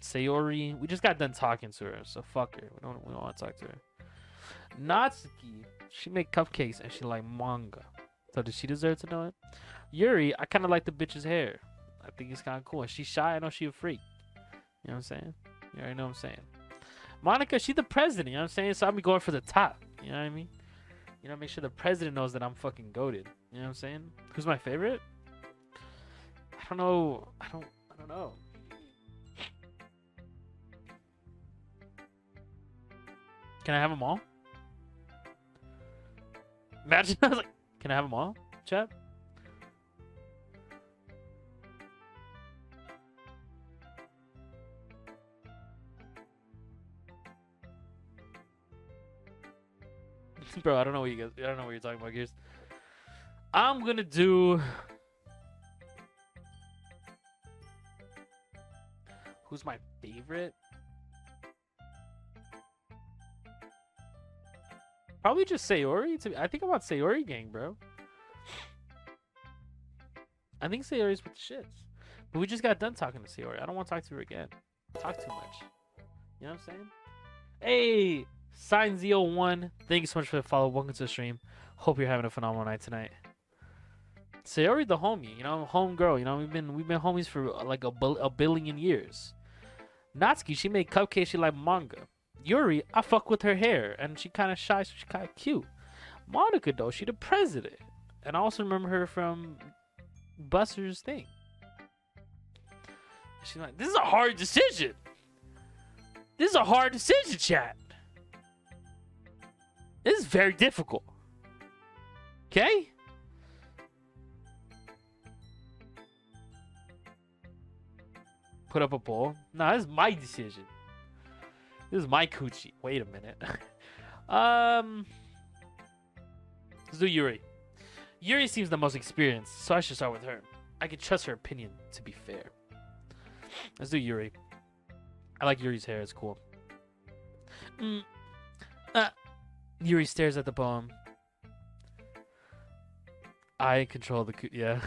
Speaker 1: Sayori, we just got done talking to her, so fuck her. We don't want to talk to her. Natsuki, she make cupcakes and she like manga. So does she deserve to know it? Yuri, I kind of like the bitch's hair. I think it's kind of cool. And she's shy. I know she a freak. You know what I'm saying? You already know what I'm saying. Monica, she the president. You know what I'm saying? So I'll be going for the top. You know what I mean? You know, make sure the president knows that I'm fucking goated. You know what I'm saying? Who's my favorite? I don't know. I don't know. Can I have them all? Imagine I was like, can I have them all, chat? Bro, I don't know what you guys. I don't know what you're talking about, Gears. I'm gonna do. Who's my favorite? Probably just Sayori. I think about Sayori gang, bro. I think Sayori's with the shits. But we just got done talking to Sayori. I don't want to talk to her again. Talk too much. You know what I'm saying? Hey, Sign01. Thank you so much for the follow. Welcome to the stream. Hope you're having a phenomenal night tonight. Sayori the homie, you know, home girl. You know, we've been homies for like a billion years. Natsuki, she made cupcakes. She like manga. Yuri, I fuck with her hair, and she kind of shy, so she's kind of cute. Monica, though, she the president, and I also remember her from Buster's thing. She's like, this is a hard decision. This is a hard decision, chat. This is very difficult. Okay? Put up a poll. Nah, this is my decision. This is my coochie. Wait a minute. Let's do Yuri. Yuri seems the most experienced, so I should start with her. I can trust her opinion, to be fair. Let's do Yuri. I like Yuri's hair. It's cool. Yuri stares at the poem. I control the... Yeah.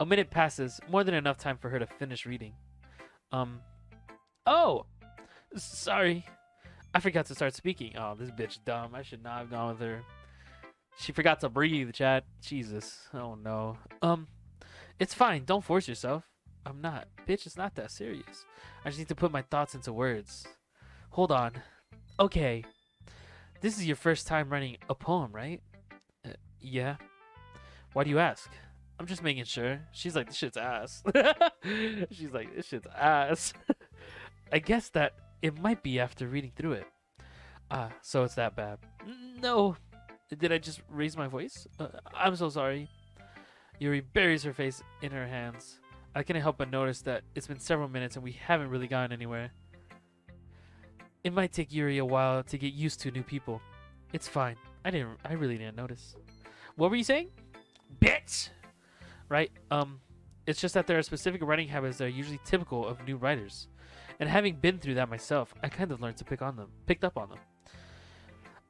Speaker 1: A minute passes. More than enough time for her to finish reading. Oh! Sorry. I forgot to start speaking. Oh, this bitch dumb. I should not have gone with her. She forgot to breathe, chat. Jesus. Oh, no. It's fine. Don't force yourself. I'm not. Bitch, it's not that serious. I just need to put my thoughts into words. Hold on. Okay. This is your first time writing a poem, right? Yeah. Why do you ask? I'm just making sure. She's like, this shit's ass. She's like, this shit's ass. I guess that it might be after reading through it. So it's that bad. No. Did I just raise my voice? I'm so sorry. Yuri buries her face in her hands. I can't help but notice that it's been several minutes and we haven't really gotten anywhere. It might take Yuri a while to get used to new people. It's fine. I really didn't notice. What were you saying? Bitch! Right? It's just that there are specific writing habits that are usually typical of new writers. And having been through that myself, I kind of learned to picked up on them.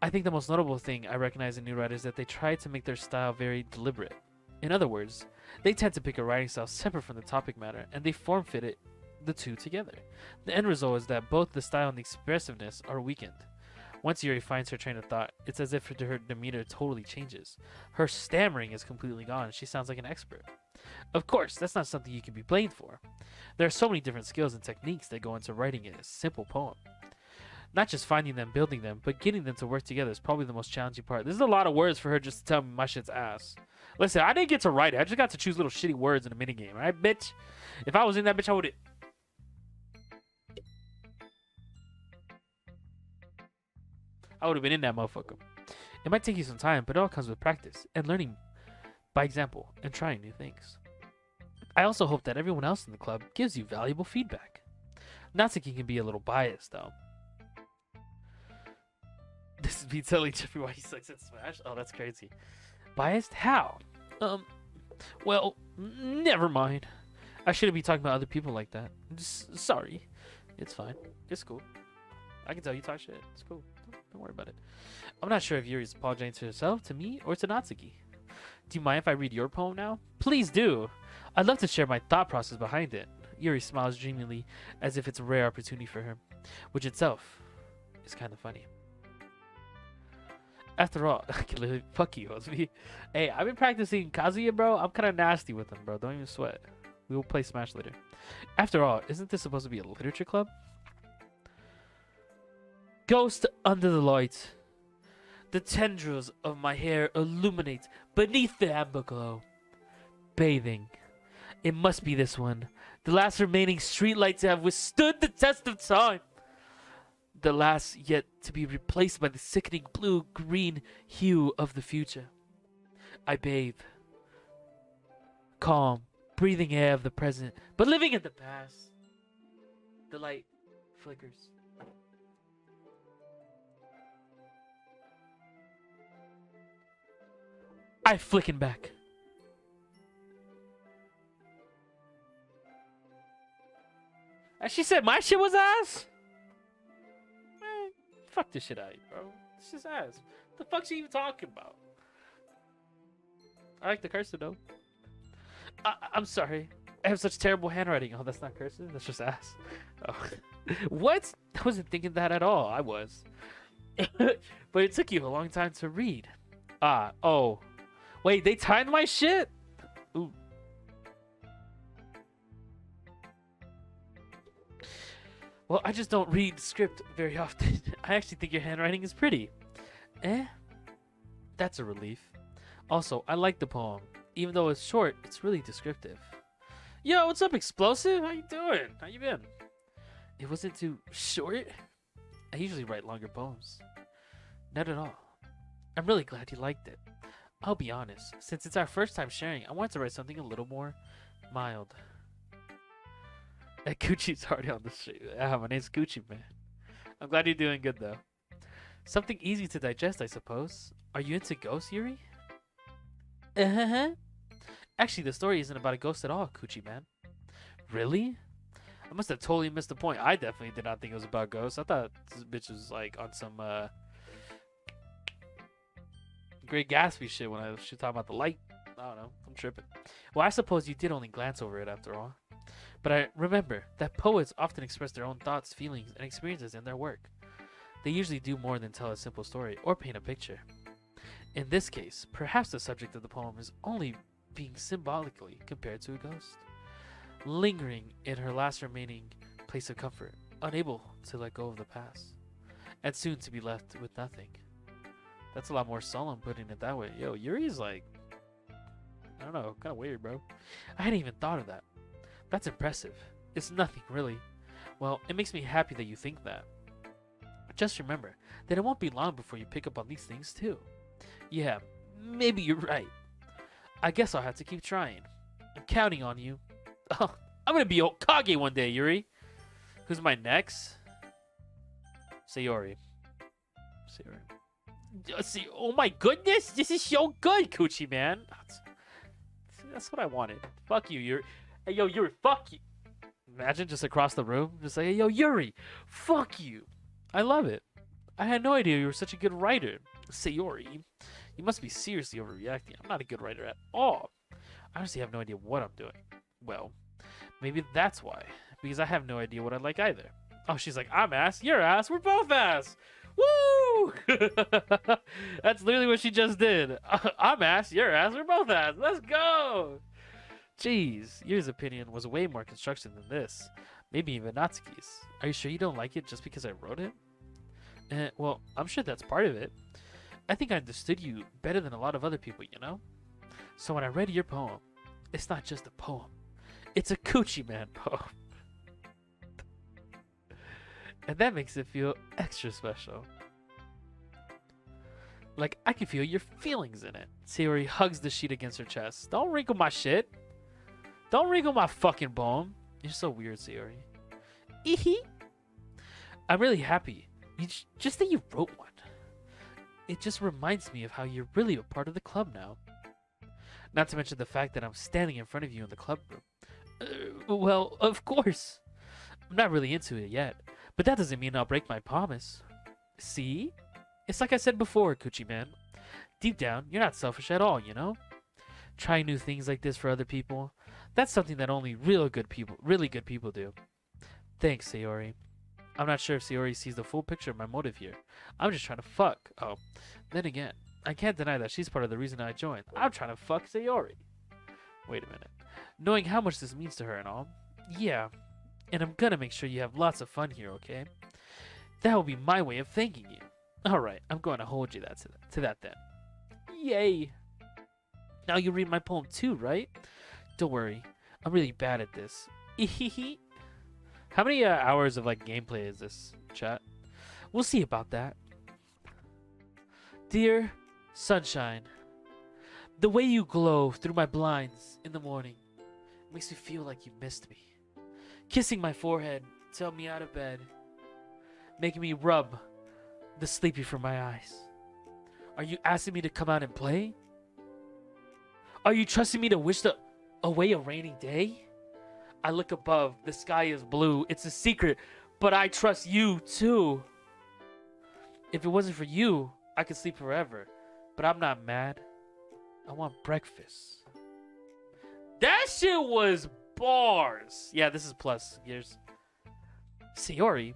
Speaker 1: I think the most notable thing I recognize in new writers is that they try to make their style very deliberate. In other words, they tend to pick a writing style separate from the topic matter, and they form fit it the two together. The end result is that both the style and the expressiveness are weakened. Once Yuri finds her train of thought, it's as if her demeanor totally changes. Her stammering is completely gone, and she sounds like an expert. Of course, that's not something you can be blamed for. There are so many different skills and techniques that go into writing a simple poem. Not just finding them, building them, but getting them to work together is probably the most challenging part. This is a lot of words for her just to tell me my shit's ass. Listen, I didn't get to write it. I just got to choose little shitty words in a minigame, alright, bitch? If I was in that bitch, I would've... been in that motherfucker. It might take you some time, but it all comes with practice and learning by example and trying new things. I also hope that everyone else in the club gives you valuable feedback. Natsuki can be a little biased, though. This is me telling Jeffrey why he sucks at Smash? Oh, that's crazy. Biased? How? Well, never mind. I shouldn't be talking about other people like that. Sorry. It's fine. It's cool. I can tell you talk shit. It's cool. Don't worry about it. I'm not sure if Yuri's apologizing to herself, to me, or to Natsuki. Do you mind if I read your poem now? Please do. I'd love to share my thought process behind it. Yuri smiles dreamily, as if it's a rare opportunity for her, which itself is kind of funny. After all, I can literally fuck you, Osby. Hey, I've been practicing Kazuya, bro. I'm kind of nasty with him, bro. Don't even sweat. We will play Smash later. After all, isn't this supposed to be a literature club? Ghost under the light. The tendrils of my hair illuminate beneath the amber glow. Bathing. It must be this one. The last remaining streetlight to have withstood the test of time. The last yet to be replaced by the sickening blue-green hue of the future. I bathe. Calm, breathing air of the present, but living in the past. The light flickers. I flicking back. And she said my shit was ass? Man, fuck this shit out of you, bro. This is ass. What the fuck's she even talking about? I like the cursor though. I'm sorry. I have such terrible handwriting. Oh, that's not cursive? That's just ass. Oh. What? I wasn't thinking that at all. I was. But it took you a long time to read. Oh. Wait, they timed my shit? Ooh. Well, I just don't read script very often. I actually think your handwriting is pretty. That's a relief. Also, I like the poem. Even though it's short, it's really descriptive. Yo, what's up, Explosive? How you doing? How you been? It wasn't too short? I usually write longer poems. Not at all. I'm really glad you liked it. I'll be honest, since it's our first time sharing, I wanted to write something a little more mild. Gucci's already on the street. My name's Gucci, man. I'm glad you're doing good, though. Something easy to digest, I suppose. Are you into ghosts, Yuri? Actually, the story isn't about a ghost at all, Gucci, man. Really? I must have totally missed the point. I definitely did not think it was about ghosts. I thought this bitch was, like, on some, Great Gatsby shit when I was talking about the light. I don't know. I'm tripping. Well, I suppose you did only glance over it after all. But I remember that poets often express their own thoughts, feelings, and experiences in their work. They usually do more than tell a simple story or paint a picture. In this case, perhaps the subject of the poem is only being symbolically compared to a ghost, lingering in her last remaining place of comfort, unable to let go of the past, and soon to be left with nothing. That's a lot more solemn putting it that way. Yo, Yuri's like, I don't know, kind of weird, bro. I hadn't even thought of that. That's impressive. It's nothing, really. Well, it makes me happy that you think that. Just remember that it won't be long before you pick up on these things, too. Yeah, maybe you're right. I guess I'll have to keep trying. I'm counting on you. Oh, I'm gonna be Okage one day, Yuri. Who's my next? Sayori. See, oh my goodness, this is so good, Coochie, man. That's what I wanted. Fuck you, Yuri. Hey, yo, Yuri, fuck you. Imagine just across the room, just like, hey, yo, Yuri, fuck you. I love it. I had no idea you were such a good writer. Sayori, you must be seriously overreacting. I'm not a good writer at all. I honestly have no idea what I'm doing. Well, maybe that's why. Because I have no idea what I like either. Oh, she's like, I'm ass, you're ass, we're both ass. Woo! That's literally what she just did. I'm ass, you're ass, we're both ass. Let's go! Jeez, Yuri's opinion was way more constructive than this. Maybe even Natsuki's. Are you sure you don't like it just because I wrote it? Well, I'm sure that's part of it. I think I understood you better than a lot of other people, you know? So when I read your poem, it's not just a poem. It's a Coochie Man poem. And that makes it feel extra special. Like, I can feel your feelings in it. Sayori hugs the sheet against her chest. Don't wrinkle my shit. Don't wrinkle my fucking poem. You're so weird, Sayori. Eehee. I'm really happy. Just that you wrote one. It just reminds me of how you're really a part of the club now. Not to mention the fact that I'm standing in front of you in the club room. Well, of course. I'm not really into it yet. But that doesn't mean I'll break my promise. See? It's like I said before, Coochie Man. Deep down, you're not selfish at all, you know? Trying new things like this for other people, that's something that only really good people do. Thanks, Sayori. I'm not sure if Sayori sees the full picture of my motive here. I'm just trying to fuck. Oh, then again, I can't deny that she's part of the reason I joined. I'm trying to fuck Sayori. Wait a minute. Knowing how much this means to her and all. Yeah. And I'm gonna make sure you have lots of fun here, okay? That will be my way of thanking you. Alright, I'm going to hold you to that then. Yay! Now you read my poem too, right? Don't worry, I'm really bad at this. How many hours of like gameplay is this, chat? We'll see about that. Dear Sunshine, the way you glow through my blinds in the morning makes me feel like you missed me. Kissing my forehead to help me out of bed, making me rub the sleepy from my eyes. Are you asking me to come out and play? Are you trusting me to wish away a rainy day? I look above, the sky is blue, it's a secret, but I trust you too. If it wasn't for you, I could sleep forever, but I'm not mad. I want breakfast. That shit was bars. Yeah, this is plus years. Sayori,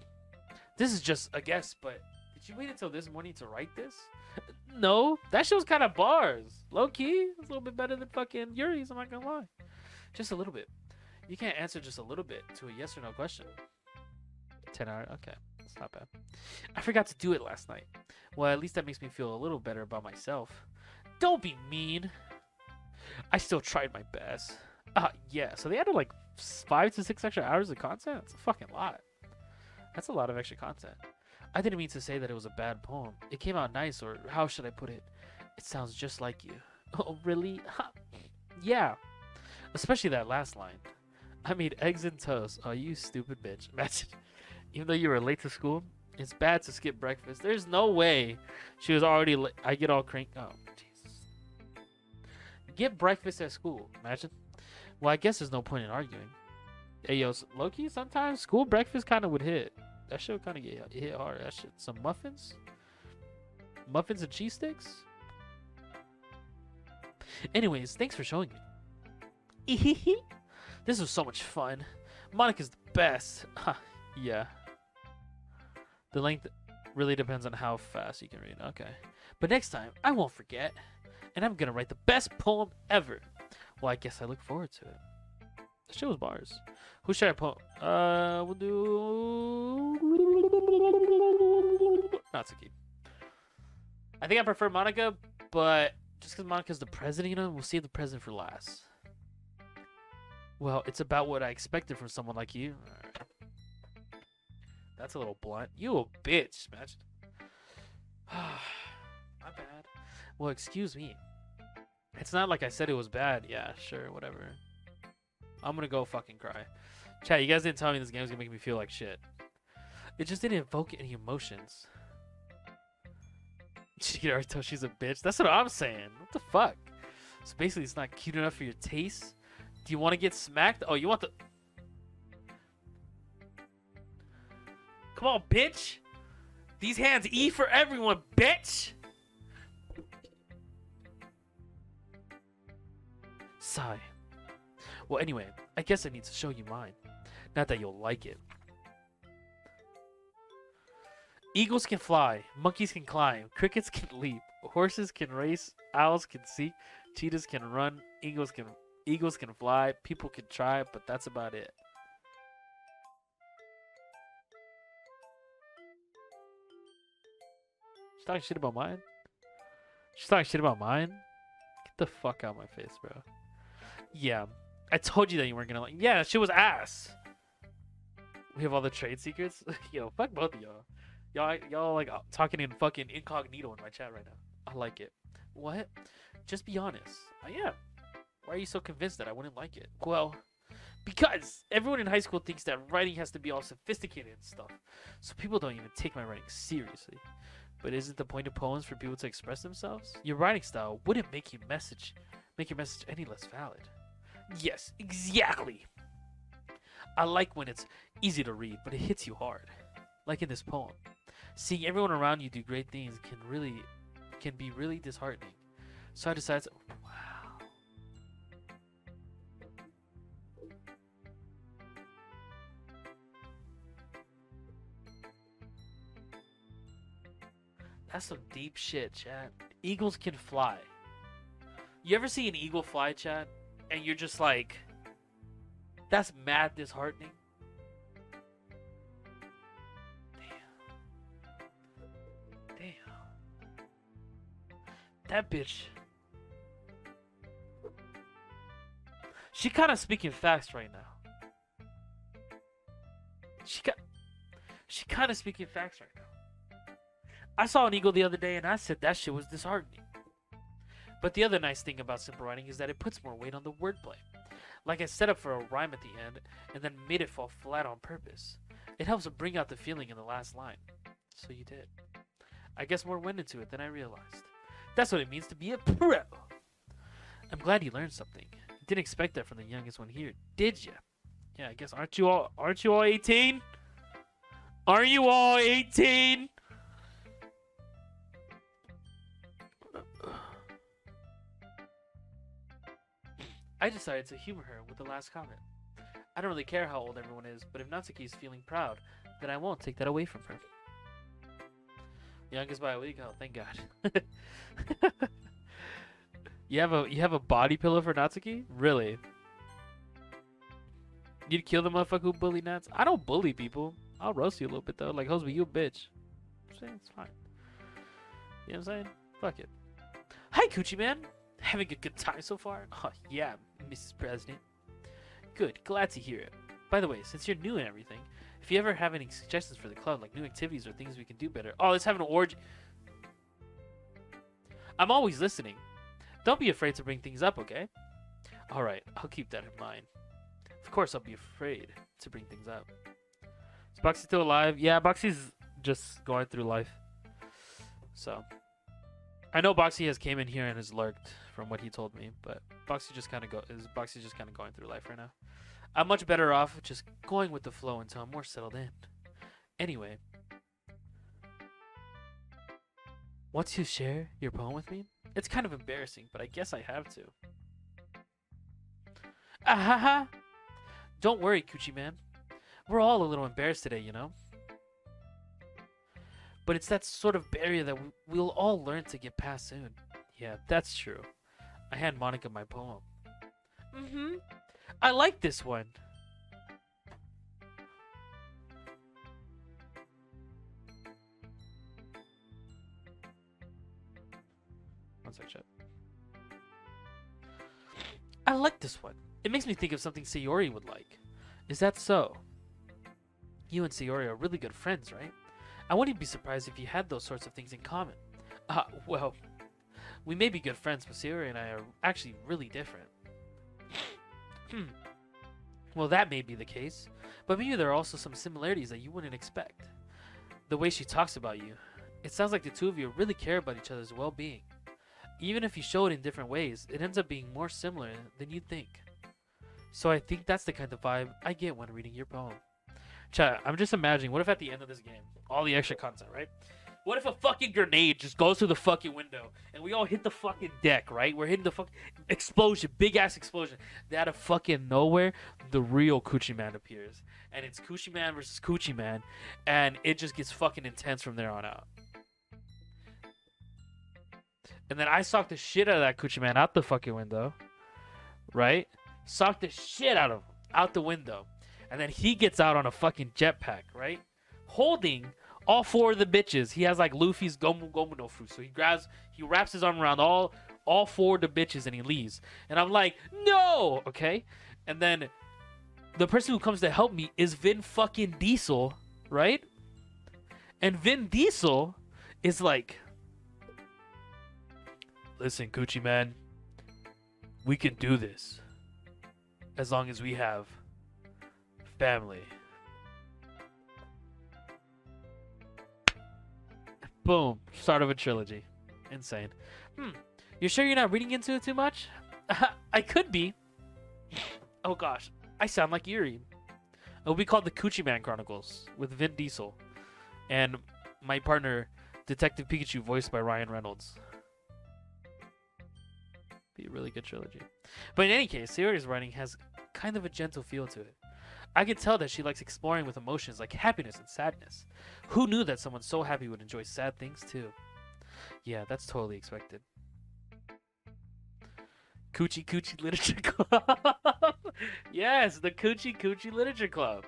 Speaker 1: this is just a guess, but did you wait until this morning to write this? No, that shit was kind of bars. Low key, it's a little bit better than fucking Yuri's, I'm not gonna lie. Just a little bit. You can't answer just a little bit to a yes or no question. 10 hours, okay, that's not bad. I forgot to do it last night. Well, at least that makes me feel a little better about myself. Don't be mean. I still tried my best. Yeah, so they added like 5 to 6 extra hours of content? That's a fucking lot. That's a lot of extra content. I didn't mean to say that it was a bad poem. It came out nice, or how should I put it? It sounds just like you. Oh, really? Yeah. Especially that last line. I made eggs and toast. Oh, you stupid bitch. Imagine. Even though you were late to school, it's bad to skip breakfast. There's no way she was already late. I get all cranky. Oh, Jesus. Get breakfast at school. Imagine. Well, I guess there's no point in arguing. Hey, yo, low-key, sometimes school breakfast kind of would hit. That shit would kind of get hit hard. That shit. Some muffins? Muffins and cheese sticks? Anyways, thanks for showing me. This was so much fun. Monica's the best. Yeah. The length really depends on how fast you can read. Okay. But next time, I won't forget. And I'm gonna write the best poem ever. Well, I guess I look forward to it. The shit was bars. Who should I poem? We'll do Natsuki. I think I prefer Monica, but just because Monica's the president, you know, we'll save the president for last. Well, it's about what I expected from someone like you. Right. That's a little blunt. You a bitch, imagine. My bad. Well, excuse me. It's not like I said it was bad. Yeah, sure, whatever. I'm gonna go fucking cry. Chat, you guys didn't tell me this game was gonna make me feel like shit. It just didn't evoke any emotions. She already told she's a bitch. That's what I'm saying. What the fuck? So basically, it's not cute enough for your taste. Do you want to get smacked? Oh, you want the... Come on, bitch! These hands E for everyone, bitch! Sigh. Well, anyway, I guess I need to show you mine. Not that you'll like it. Eagles can fly, monkeys can climb, crickets can leap, horses can race, owls can seek, cheetahs can run, eagles can fly, people can try, but that's about it. She's talking shit about mine? She's talking shit about mine? Get the fuck out of my face, bro. Yeah, I told you that you weren't gonna like. Yeah, that shit was ass. We have all the trade secrets. Yo, fuck both of y'all. Y'all like talking in fucking incognito in my chat right now. I like it. What? Just be honest. I am. Why are you so convinced that I wouldn't like it? Well, because everyone in high school thinks that writing has to be all sophisticated and stuff. So people don't even take my writing seriously. But isn't the point of poems for people to express themselves? Your writing style wouldn't make your message any less valid. Yes, exactly. I like when it's easy to read, but it hits you hard. Like in this poem. Seeing everyone around you do great things can be really disheartening. So I decided to, wow. That's some deep shit, chat. Eagles can fly. You ever see an eagle fly, chat? And you're just like, that's mad disheartening. Damn. That bitch. She kind of speaking facts right now. She kind of speaking facts right now. I saw an eagle the other day and I said that shit was disheartening. But the other nice thing about simple writing is that it puts more weight on the wordplay. Like I set up for a rhyme at the end and then made it fall flat on purpose. It helps bring out the feeling in the last line. So you did. I guess more went into it than I realized. That's what it means to be a pro. I'm glad you learned something. Didn't expect that from the youngest one here, did ya? Yeah, I guess aren't you all 18? Are you all 18? I decided to humor her with the last comment. I don't really care how old everyone is, but if Natsuki is feeling proud, then I won't take that away from her. Youngest by a week? Oh, thank God. You have a body pillow for Natsuki? Really? You'd kill the motherfucker who bully Nats? I don't bully people. I'll roast you a little bit though. Like, Hosby, you a bitch. I'm saying it's fine. You know what I'm saying? Fuck it. Hi, Coochie Man. Having a good time so far? Oh, yeah, Mrs. President. Good. Glad to hear it. By the way, since you're new and everything, if you ever have any suggestions for the club, like new activities or things we can do better. Oh, let's have an orgy. I'm always listening. Don't be afraid to bring things up, okay? Alright, I'll keep that in mind. Of course I'll be afraid to bring things up. Is Boxy still alive? Yeah, Boxy's just going through life. So, I know Boxy has came in here and has lurked from what he told me, but Boxy's just kind of going through life right now. I'm much better off just going with the flow until I'm more settled in. Anyway, want to share your poem with me? It's kind of embarrassing, but I guess I have to. Ahaha! Don't worry, Coochie Man. We're all a little embarrassed today, you know? But it's that sort of barrier that we'll all learn to get past soon. Yeah, that's true. I hand Monica my poem. Mm-hmm. I like this one. One sec, chat. I like this one. It makes me think of something Sayori would like. Is that so? You and Sayori are really good friends, right? I wouldn't be surprised if you had those sorts of things in common. Well, we may be good friends, but Sayori and I are actually really different. Well, that may be the case, but maybe there are also some similarities that you wouldn't expect. The way she talks about you, it sounds like the two of you really care about each other's well-being. Even if you show it in different ways, it ends up being more similar than you'd think. So I think that's the kind of vibe I get when reading your poem. Chat, I'm just imagining, what if at the end of this game, all the extra content, right? What if a fucking grenade just goes through the fucking window and we all hit the fucking deck, right? We're hitting the fucking explosion, big ass explosion. Then out of fucking nowhere, the real Coochie Man appears. And it's Coochie Man versus Coochie Man. And it just gets fucking intense from there on out. And then I sock the shit out of that Coochie Man out the fucking window. Right? Sock the shit out of him out the window. And then he gets out on a fucking jetpack, right? Holding all four of the bitches. He has like Luffy's Gomu Gomu no Fu. So he wraps his arm around all four of the bitches and he leaves. And I'm like, no! Okay? And then the person who comes to help me is Vin fucking Diesel, right? And Vin Diesel is like, listen, Coochie Man, we can do this as long as we have family. Boom. Start of a trilogy. Insane. You sure you're not reading into it too much? I could be. Oh gosh. I sound like Yuri. It'll be called the Coochie Man Chronicles with Vin Diesel. And my partner, Detective Pikachu, voiced by Ryan Reynolds. Be a really good trilogy. But in any case, Sayori's writing has kind of a gentle feel to it. I could tell that she likes exploring with emotions like happiness and sadness. Who knew that someone so happy would enjoy sad things too? Yeah, that's totally expected. Coochie Coochie Literature Club. Yes, the Coochie Coochie Literature Club.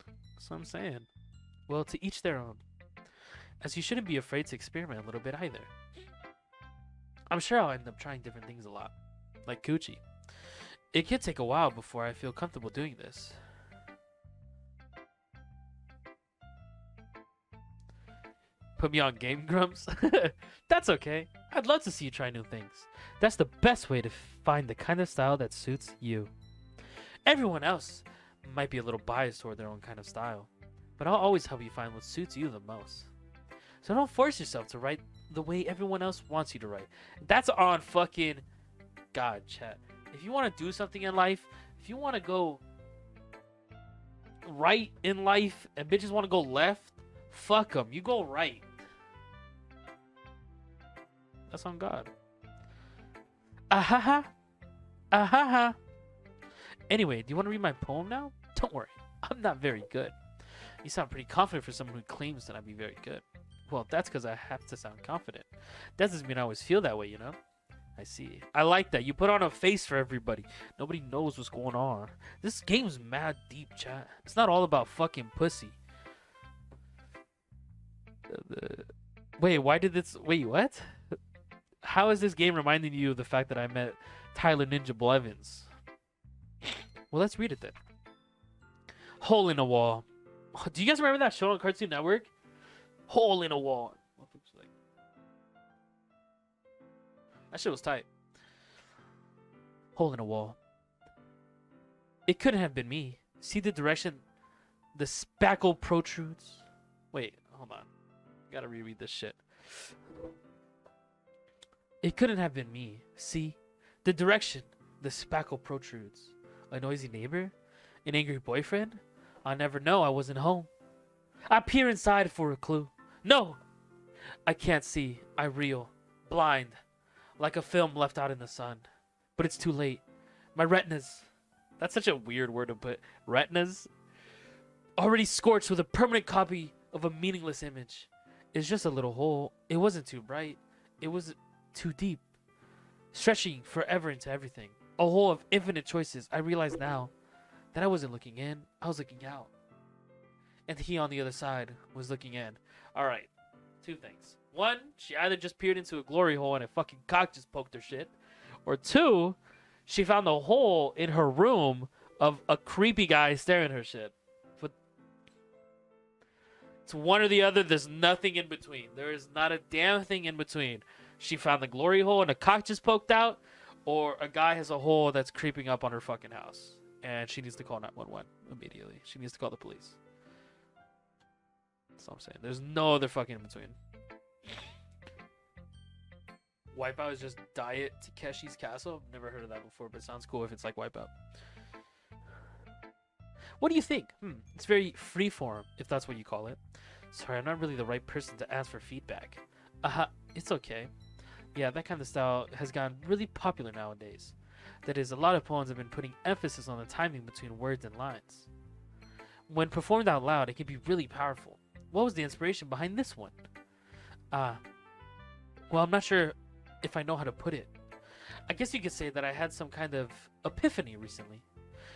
Speaker 1: That's what I'm saying. Well, to each their own. As you shouldn't be afraid to experiment a little bit either. I'm sure I'll end up trying different things a lot. Like Coochie. It could take a while before I feel comfortable doing this. Put me on Game Grumps? That's okay. I'd love to see you try new things. That's the best way to find the kind of style that suits you. Everyone else might be a little biased toward their own kind of style, but I'll always help you find what suits you the most. So don't force yourself to write the way everyone else wants you to write. That's on fucking God, chat. If you want to do something in life, if you want to go right in life and bitches want to go left, fuck them. You go right. That's on God. Ahaha. Ahaha. Anyway, do you want to read my poem now? Don't worry. I'm not very good. You sound pretty confident for someone who claims that I'd be very good. Well, that's because I have to sound confident. That doesn't mean I always feel that way, you know? I see. I like that. You put on a face for everybody. Nobody knows what's going on. This game's mad deep, chat. It's not all about fucking pussy. Wait, why did this... Wait, what? How is this game reminding you of the fact that I met Tyler Ninja Blevins? Well, let's read it then. Hole in a Wall. Do you guys remember that show on Cartoon Network? Hole in a Wall. That shit was tight. Hole in a Wall. It couldn't have been me. See the direction the spackle protrudes? Wait, hold on. Gotta reread this shit. It couldn't have been me. See the direction the spackle protrudes. A noisy neighbor? An angry boyfriend? I'll never know I wasn't home. I peer inside for a clue. No! I can't see. I reel. Blind. Like a film left out in the sun. But it's too late. My retinas. That's such a weird word to put. Retinas? Already scorched with a permanent copy of a meaningless image. It's just a little hole. It wasn't too bright. It was too deep. Stretching forever into everything. A hole of infinite choices. I realize now that I wasn't looking in. I was looking out. And he on the other side was looking in. Alright. Two things. One, she either just peered into a glory hole and a fucking cock just poked her shit. Or two, she found a hole in her room of a creepy guy staring at her shit. But it's one or the other. There's nothing in between. There is not a damn thing in between. She found the glory hole and a cock just poked out. Or a guy has a hole that's creeping up on her fucking house. And she needs to call 911 immediately. She needs to call the police. That's what I'm saying. There's no other fucking in between. Wipeout is just Diet Takeshi's Castle. I've never heard of that before, but it sounds cool if it's like Wipeout. What do you think? It's very freeform, if that's what you call it. Sorry, I'm not really the right person to ask for feedback. It's okay. Yeah, that kind of style has gotten really popular nowadays. That is, a lot of poems have been putting emphasis on the timing between words and lines. When performed out loud, it can be really powerful. What was the inspiration behind this one? Well, I'm not sure if I know how to put it. I guess you could say that I had some kind of epiphany recently.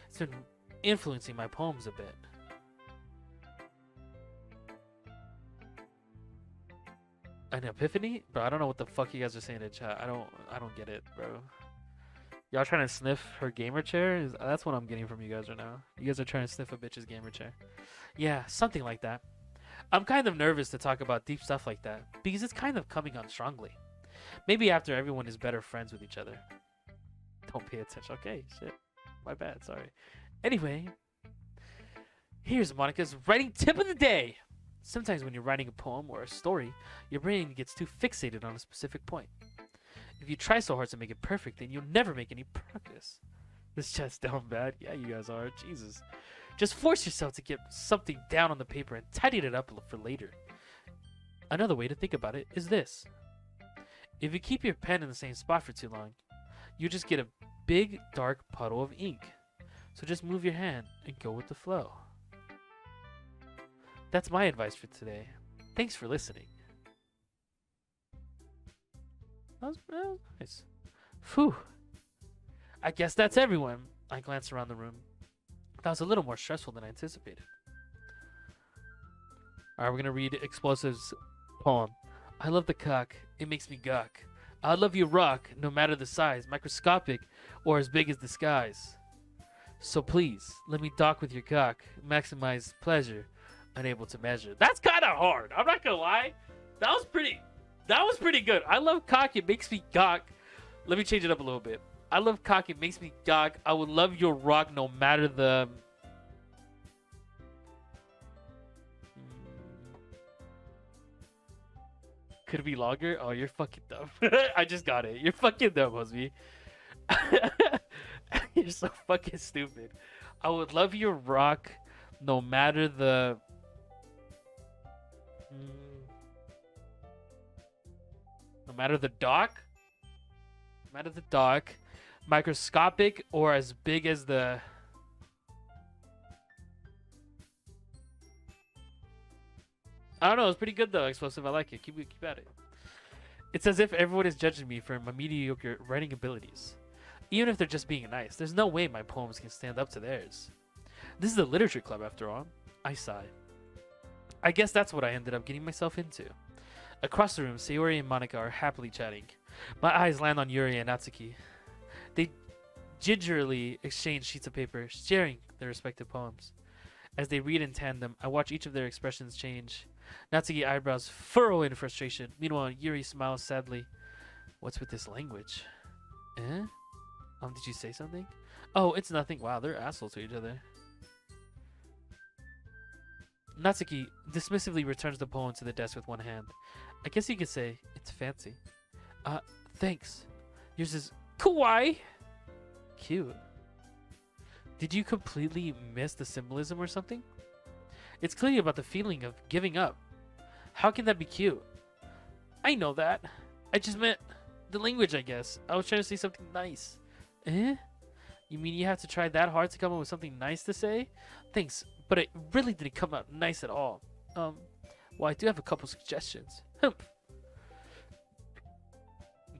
Speaker 1: It's been influencing my poems a bit. An epiphany? Bro, I don't know what the fuck you guys are saying in chat. I don't get it, bro. Y'all trying to sniff her gamer chair? That's what I'm getting from you guys right now. You guys are trying to sniff a bitch's gamer chair. Yeah, something like that. I'm kind of nervous to talk about deep stuff like that because it's kind of coming on strongly. Maybe after everyone is better friends with each other. Don't pay attention. Okay, shit. My bad, sorry. Anyway, here's Monica's writing tip of the day. Sometimes when you're writing a poem or a story, your brain gets too fixated on a specific point. If you try so hard to make it perfect, then you'll never make any progress. This chat's down bad. Yeah, you guys are. Jesus. Just force yourself to get something down on the paper and tidy it up for later. Another way to think about it is this. If you keep your pen in the same spot for too long, you just get a big dark puddle of ink. So just move your hand and go with the flow. That's my advice for today. Thanks for listening. That was nice. Phew. I guess that's everyone. I glanced around the room. That was a little more stressful than I anticipated. Alright, we're gonna read Explosive's poem. I love the cock. It makes me gawk. I love you rock, no matter the size, microscopic or as big as the skies. So please, let me dock with your cock. Maximize pleasure, unable to measure. That's kind of hard. I'm not gonna lie. That was pretty good. I love cock. It makes me gawk. Let me change it up a little bit. I love cock. It makes me gawk. I would love your rock, no matter the. Could it be longer? Oh, you're fucking dumb. I just got it. You're fucking dumb, Hosby. You're so fucking stupid. I would love your rock, no matter the. No matter the dock. No matter the dock. Microscopic or as big as the. I don't know. It's pretty good though, Explosive. I like it. Keep at it. It's as if everyone is judging me for my mediocre writing abilities. Even if they're just being nice, there's no way my poems can stand up to theirs. This is a literature club after all. I sigh. I guess that's what I ended up getting myself into. Across the room, Sayori and Monica are happily chatting. My eyes land on Yuri and Natsuki. They gingerly exchange sheets of paper, sharing their respective poems. As they read in tandem, I watch each of their expressions change. Natsuki eyebrows furrow in frustration. Meanwhile, Yuri smiles sadly. What's with this language? Eh? Did you say something? Oh, it's nothing. Wow, they're assholes to each other. Natsuki dismissively returns the poem to the desk with one hand. I guess you could say it's fancy. Thanks. Yours is kawaii. Cute. Did you completely miss the symbolism or something? It's clearly about the feeling of giving up. How can that be cute? I know that. I just meant the language, I guess. I was trying to say something nice. Eh? You mean you have to try that hard to come up with something nice to say? Thanks, but it really didn't come out nice at all. Well, I do have a couple suggestions.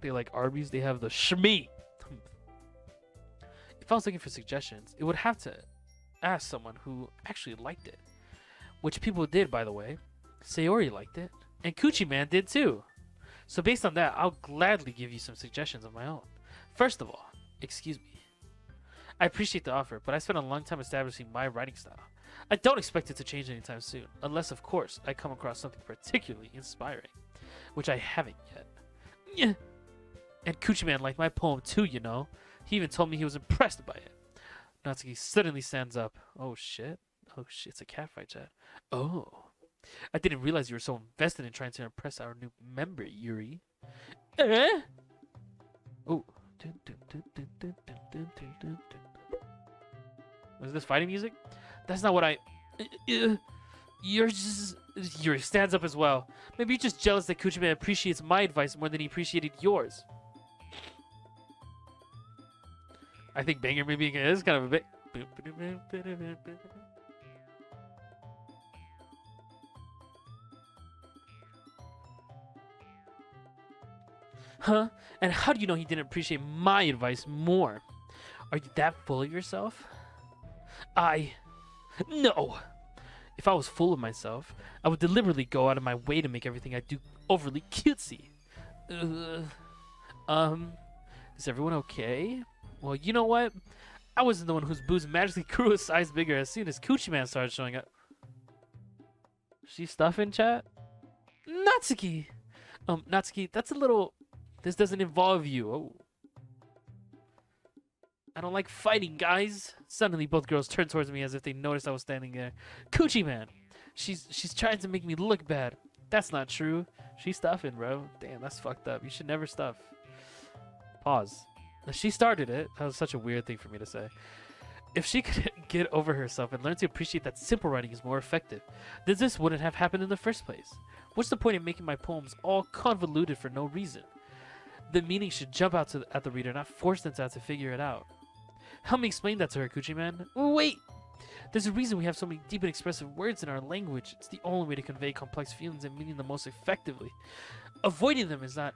Speaker 1: They like Arby's, they have the shmee. If I was looking for suggestions, it would have to ask someone who actually liked it. Which people did, by the way. Sayori liked it. And Coochie Man did too. So based on that, I'll gladly give you some suggestions of my own. First of all, excuse me. I appreciate the offer, but I spent a long time establishing my writing style. I don't expect it to change anytime soon, unless, of course, I come across something particularly inspiring, which I haven't yet. And Coochie Man liked my poem too, you know. He even told me he was impressed by it. Natsuki suddenly stands up. Oh shit. Oh shit, it's a catfight chat. Oh. I didn't realize you were so invested in trying to impress our new member, Yuri. Eh? Oh. Was this fighting music? That's not what I... You're just... Yuri stands up as well. Maybe you're just jealous that Kuchiman appreciates my advice more than he appreciated yours. I think banger maybe is kind of a bit... Huh? And how do you know he didn't appreciate my advice more? Are you that full of yourself? No! If I was full of myself, I would deliberately go out of my way to make everything I do overly cutesy. Is everyone okay? Well, you know what? I wasn't the one whose boobs magically grew a size bigger as soon as Coochie Man started showing up. She stuffing, chat? Natsuki! Natsuki, that's a little... This doesn't involve you. Oh. I don't like fighting, guys. Suddenly, both girls turned towards me as if they noticed I was standing there. Coochie Man! She's trying to make me look bad. That's not true. She's stuffing, bro. Damn, that's fucked up. You should never stuff. Pause. She started it. That was such a weird thing for me to say. If she could get over herself and learn to appreciate that simple writing is more effective, then this wouldn't have happened in the first place. What's the point in making my poems all convoluted for no reason? The meaning should jump out at the reader, not force them to have to figure it out. Help me explain that to her, Coochie Man. Wait! There's a reason we have so many deep and expressive words in our language. It's the only way to convey complex feelings and meaning the most effectively. Avoiding them is not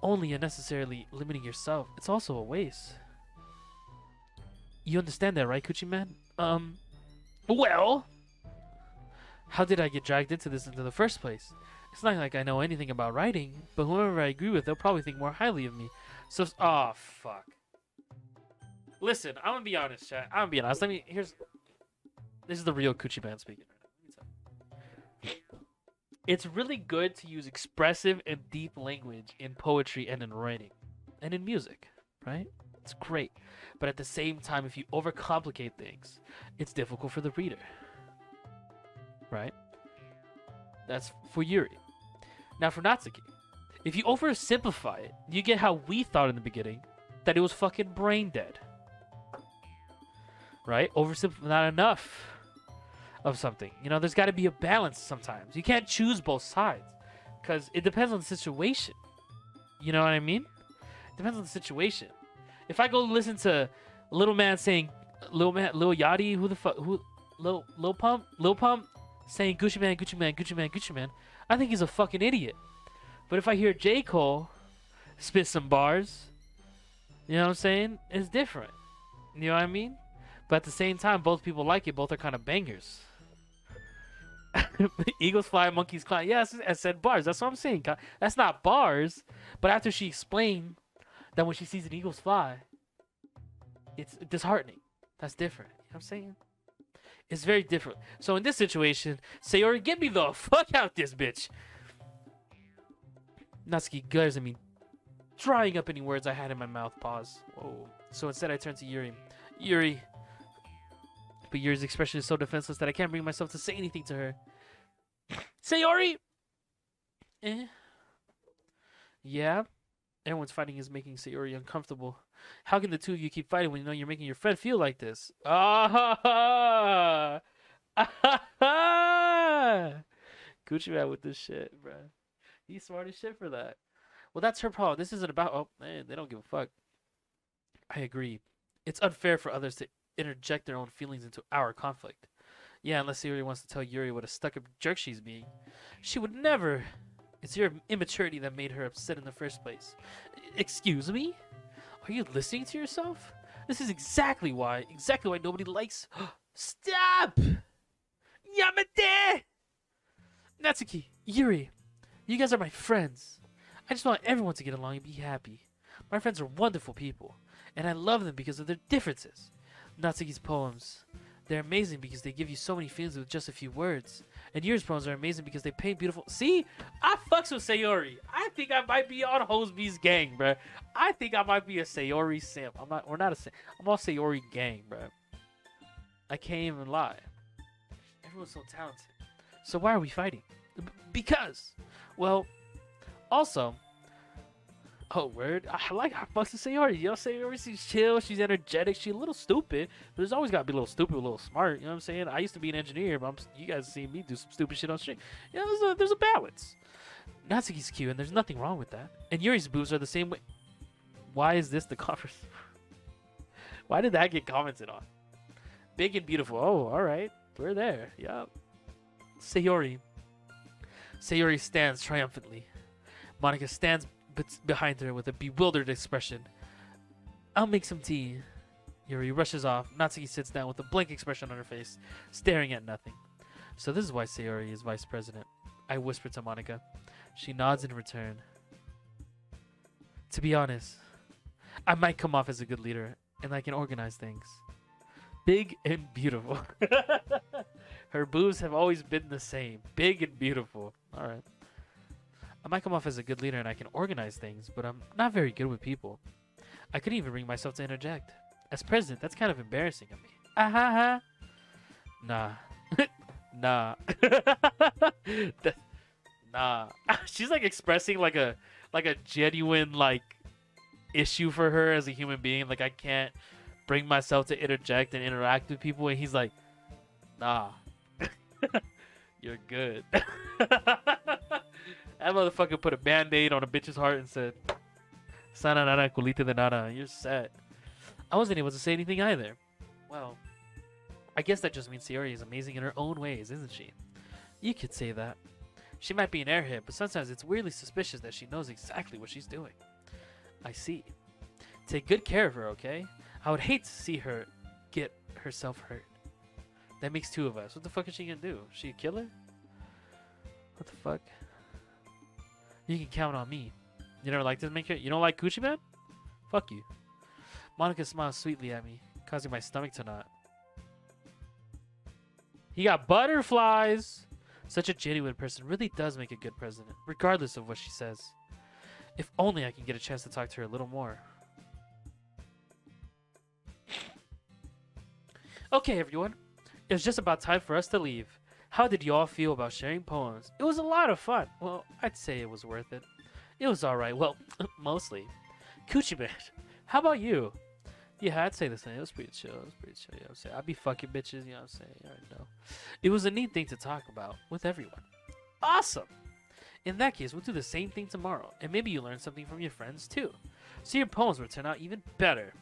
Speaker 1: only unnecessarily limiting yourself, it's also a waste. You understand that, right, Coochie Man? Well... How did I get dragged into this into the first place? It's not like I know anything about writing, but whoever I agree with, they'll probably think more highly of me. So, oh, fuck. Listen, I'm gonna be honest, chat. I'm gonna be honest. This is the real Coochie Man speaking right now. It's really good to use expressive and deep language in poetry and in writing. And in music, right? It's great. But at the same time, if you overcomplicate things, it's difficult for the reader. Right? That's for Yuri. Now for Natsuki. If you oversimplify it, you get how we thought in the beginning, that it was fucking brain dead. Right? Oversimplify, not enough of something. You know, there's got to be a balance sometimes. You can't choose both sides because it depends on the situation. You know what I mean? Depends on the situation. If I go listen to Little Man saying, Lil Yachty, who the fuck, Lil Pump saying Gucci Man, Gucci Man, Gucci Man, Gucci Man, I think he's a fucking idiot. But if I hear J. Cole spit some bars, you know what I'm saying? It's different. You know what I mean? But at the same time, both people like it. Both are kind of bangers. Eagles fly, monkeys climb. Yes, I said bars. That's what I'm saying. That's not bars. But after she explained that when she sees an eagles fly, it's disheartening. That's different. You know what I'm saying? It's very different. So in this situation, Sayori, get me the fuck out this bitch. Natsuki glares at me, drying up any words I had in my mouth. Pause. Whoa. So instead I turn to Yuri. Yuri. But Yuri's expression is so defenseless that I can't bring myself to say anything to her. Sayori! Yeah? Everyone's fighting is making Sayori uncomfortable. How can the two of you keep fighting when you know you're making your friend feel like this? Ah ha ha! Ah ha ha! Gucci Man with this shit, bruh. He's smart as shit for that. Well, that's her problem. This isn't about... Oh, man, they don't give a fuck. I agree. It's unfair for others to interject their own feelings into our conflict. Yeah, unless Sayori wants to tell Yuri what a stuck-up jerk she's being. She would never... It's your immaturity that made her upset in the first place. Excuse me? Are you listening to yourself? This is exactly why nobody likes... Stop! Yamete! Natsuki, Yuri, you guys are my friends. I just want everyone to get along and be happy. My friends are wonderful people, and I love them because of their differences. Natsuki's poems, they're amazing because they give you so many feelings with just a few words. And Yuri's poems are amazing because they paint beautiful... See? I fucks with Sayori. I think I might be on Hoseby's gang, bruh. I think I might be a Sayori simp. I'm not a simp. I'm all Sayori gang, bruh. I can't even lie. Everyone's so talented. So why are we fighting? Because. Well, also, Oh, word. I like how fucks to Sayori. You know, Sayori, she's chill, she's energetic, she's a little stupid. But there's always got to be a little stupid, a little smart. You know what I'm saying? I used to be an engineer, but you guys see me do some stupid shit on stream. You know, there's a balance. Natsuki's cute, and there's nothing wrong with that. And Yuri's boobs are the same way. Why is this the converse? Why did that get commented on? Big and beautiful. Oh, all right. We're there. Yup. Sayori. Sayori stands triumphantly. Monica stands behind her with a bewildered expression. I'll make some tea. Yuri rushes off. Natsuki sits down with a blank expression on her face, staring at nothing. So this is why Sayori is vice president. I whisper to Monica. She nods in return. To be honest, I might come off as a good leader, and I can organize things. Big and beautiful. Her boobs have always been the same. Big and beautiful. All right. I might come off as a good leader and I can organize things, but I'm not very good with people. I couldn't even bring myself to interject. As president, that's kind of embarrassing of me. Ah ha ha. Nah. Nah. Nah. She's like expressing like a genuine like issue for her as a human being. Like I can't bring myself to interject and interact with people, and he's like, nah. You're good. That motherfucker put a band-aid on a bitch's heart and said, Sana nana kulita de nana, you're set. I wasn't able to say anything either. Well, I guess that just means Sayori is amazing in her own ways, isn't she? You could say that. She might be an airhead, but sometimes it's weirdly suspicious that she knows exactly what she's doing. I see. Take good care of her, okay? I would hate to see her get herself hurt. That makes two of us. What the fuck is she gonna do? She a killer? What the fuck? You can count on me. You never liked this maker? You don't like Coochie Man? Fuck you. Monica smiles sweetly at me, causing my stomach to knot. He got butterflies! Such a genuine person really does make a good president, regardless of what she says. If only I can get a chance to talk to her a little more. Okay, everyone. It was just about time for us to leave. How did you all feel about sharing poems? It was a lot of fun. Well, I'd say it was worth it. It was alright. Well, mostly. Coochie Man, how about you? Yeah, I'd say the same. It was pretty chill. You know what I'm saying? I'd be fucking bitches, you know what I'm saying? You already know. It was a neat thing to talk about with everyone. Awesome! In that case, we'll do the same thing tomorrow. And maybe you learn something from your friends, too. So your poems will turn out even better.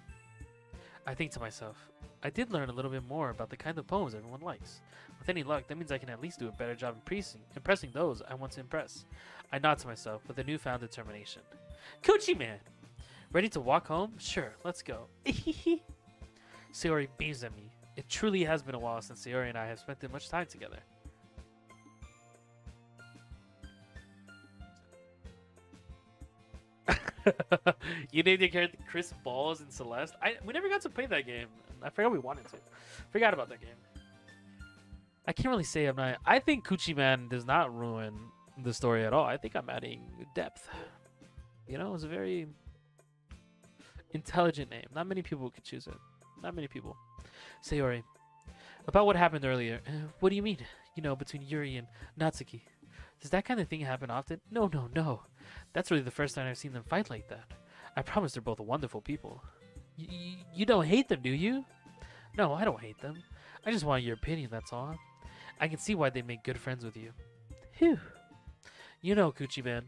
Speaker 1: I think to myself, I did learn a little bit more about the kind of poems everyone likes. With any luck, that means I can at least do a better job impressing those I want to impress. I nod to myself with a newfound determination. Coochie Man! Ready to walk home? Sure, let's go. Sayori beams at me. It truly has been a while since Sayori and I have spent much time together. You named your character Chris Balls in Celeste? We never got to play that game. I forgot we wanted to. Forgot about that game. I can't really say I'm not... I think Coochie Man does not ruin the story at all. I think I'm adding depth. You know, it's a very intelligent name. Not many people could choose it. Not many people. Sayori, about what happened earlier. What do you mean? You know, between Yuri and Natsuki. Does that kind of thing happen often? No. That's really the first time I've seen them fight like that. I promise they're both wonderful people. You don't hate them, do you? No, I don't hate them. I just want your opinion, that's all. I can see why they make good friends with you. Phew. You know, Coochie Man,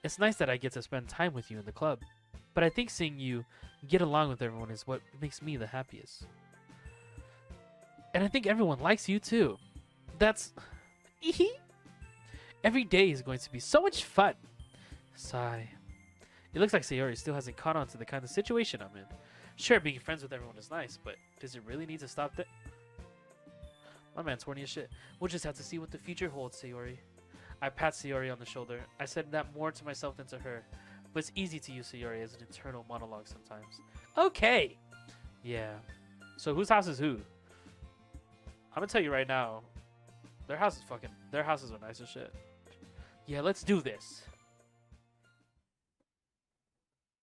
Speaker 1: it's nice that I get to spend time with you in the club. But I think seeing you get along with everyone is what makes me the happiest. And I think everyone likes you too. That's... Every day is going to be so much fun. Sigh. It looks like Sayori still hasn't caught on to the kind of situation I'm in. Sure, being friends with everyone is nice, but does it really need to stop there? My man's horny as shit. We'll just have to see what the future holds, Sayori. I pat Sayori on the shoulder. I said that more to myself than to her. But it's easy to use Sayori as an internal monologue sometimes. Okay! Yeah. So whose house is who? I'm gonna tell you right now. Their houses are nice as shit. Yeah, let's do this.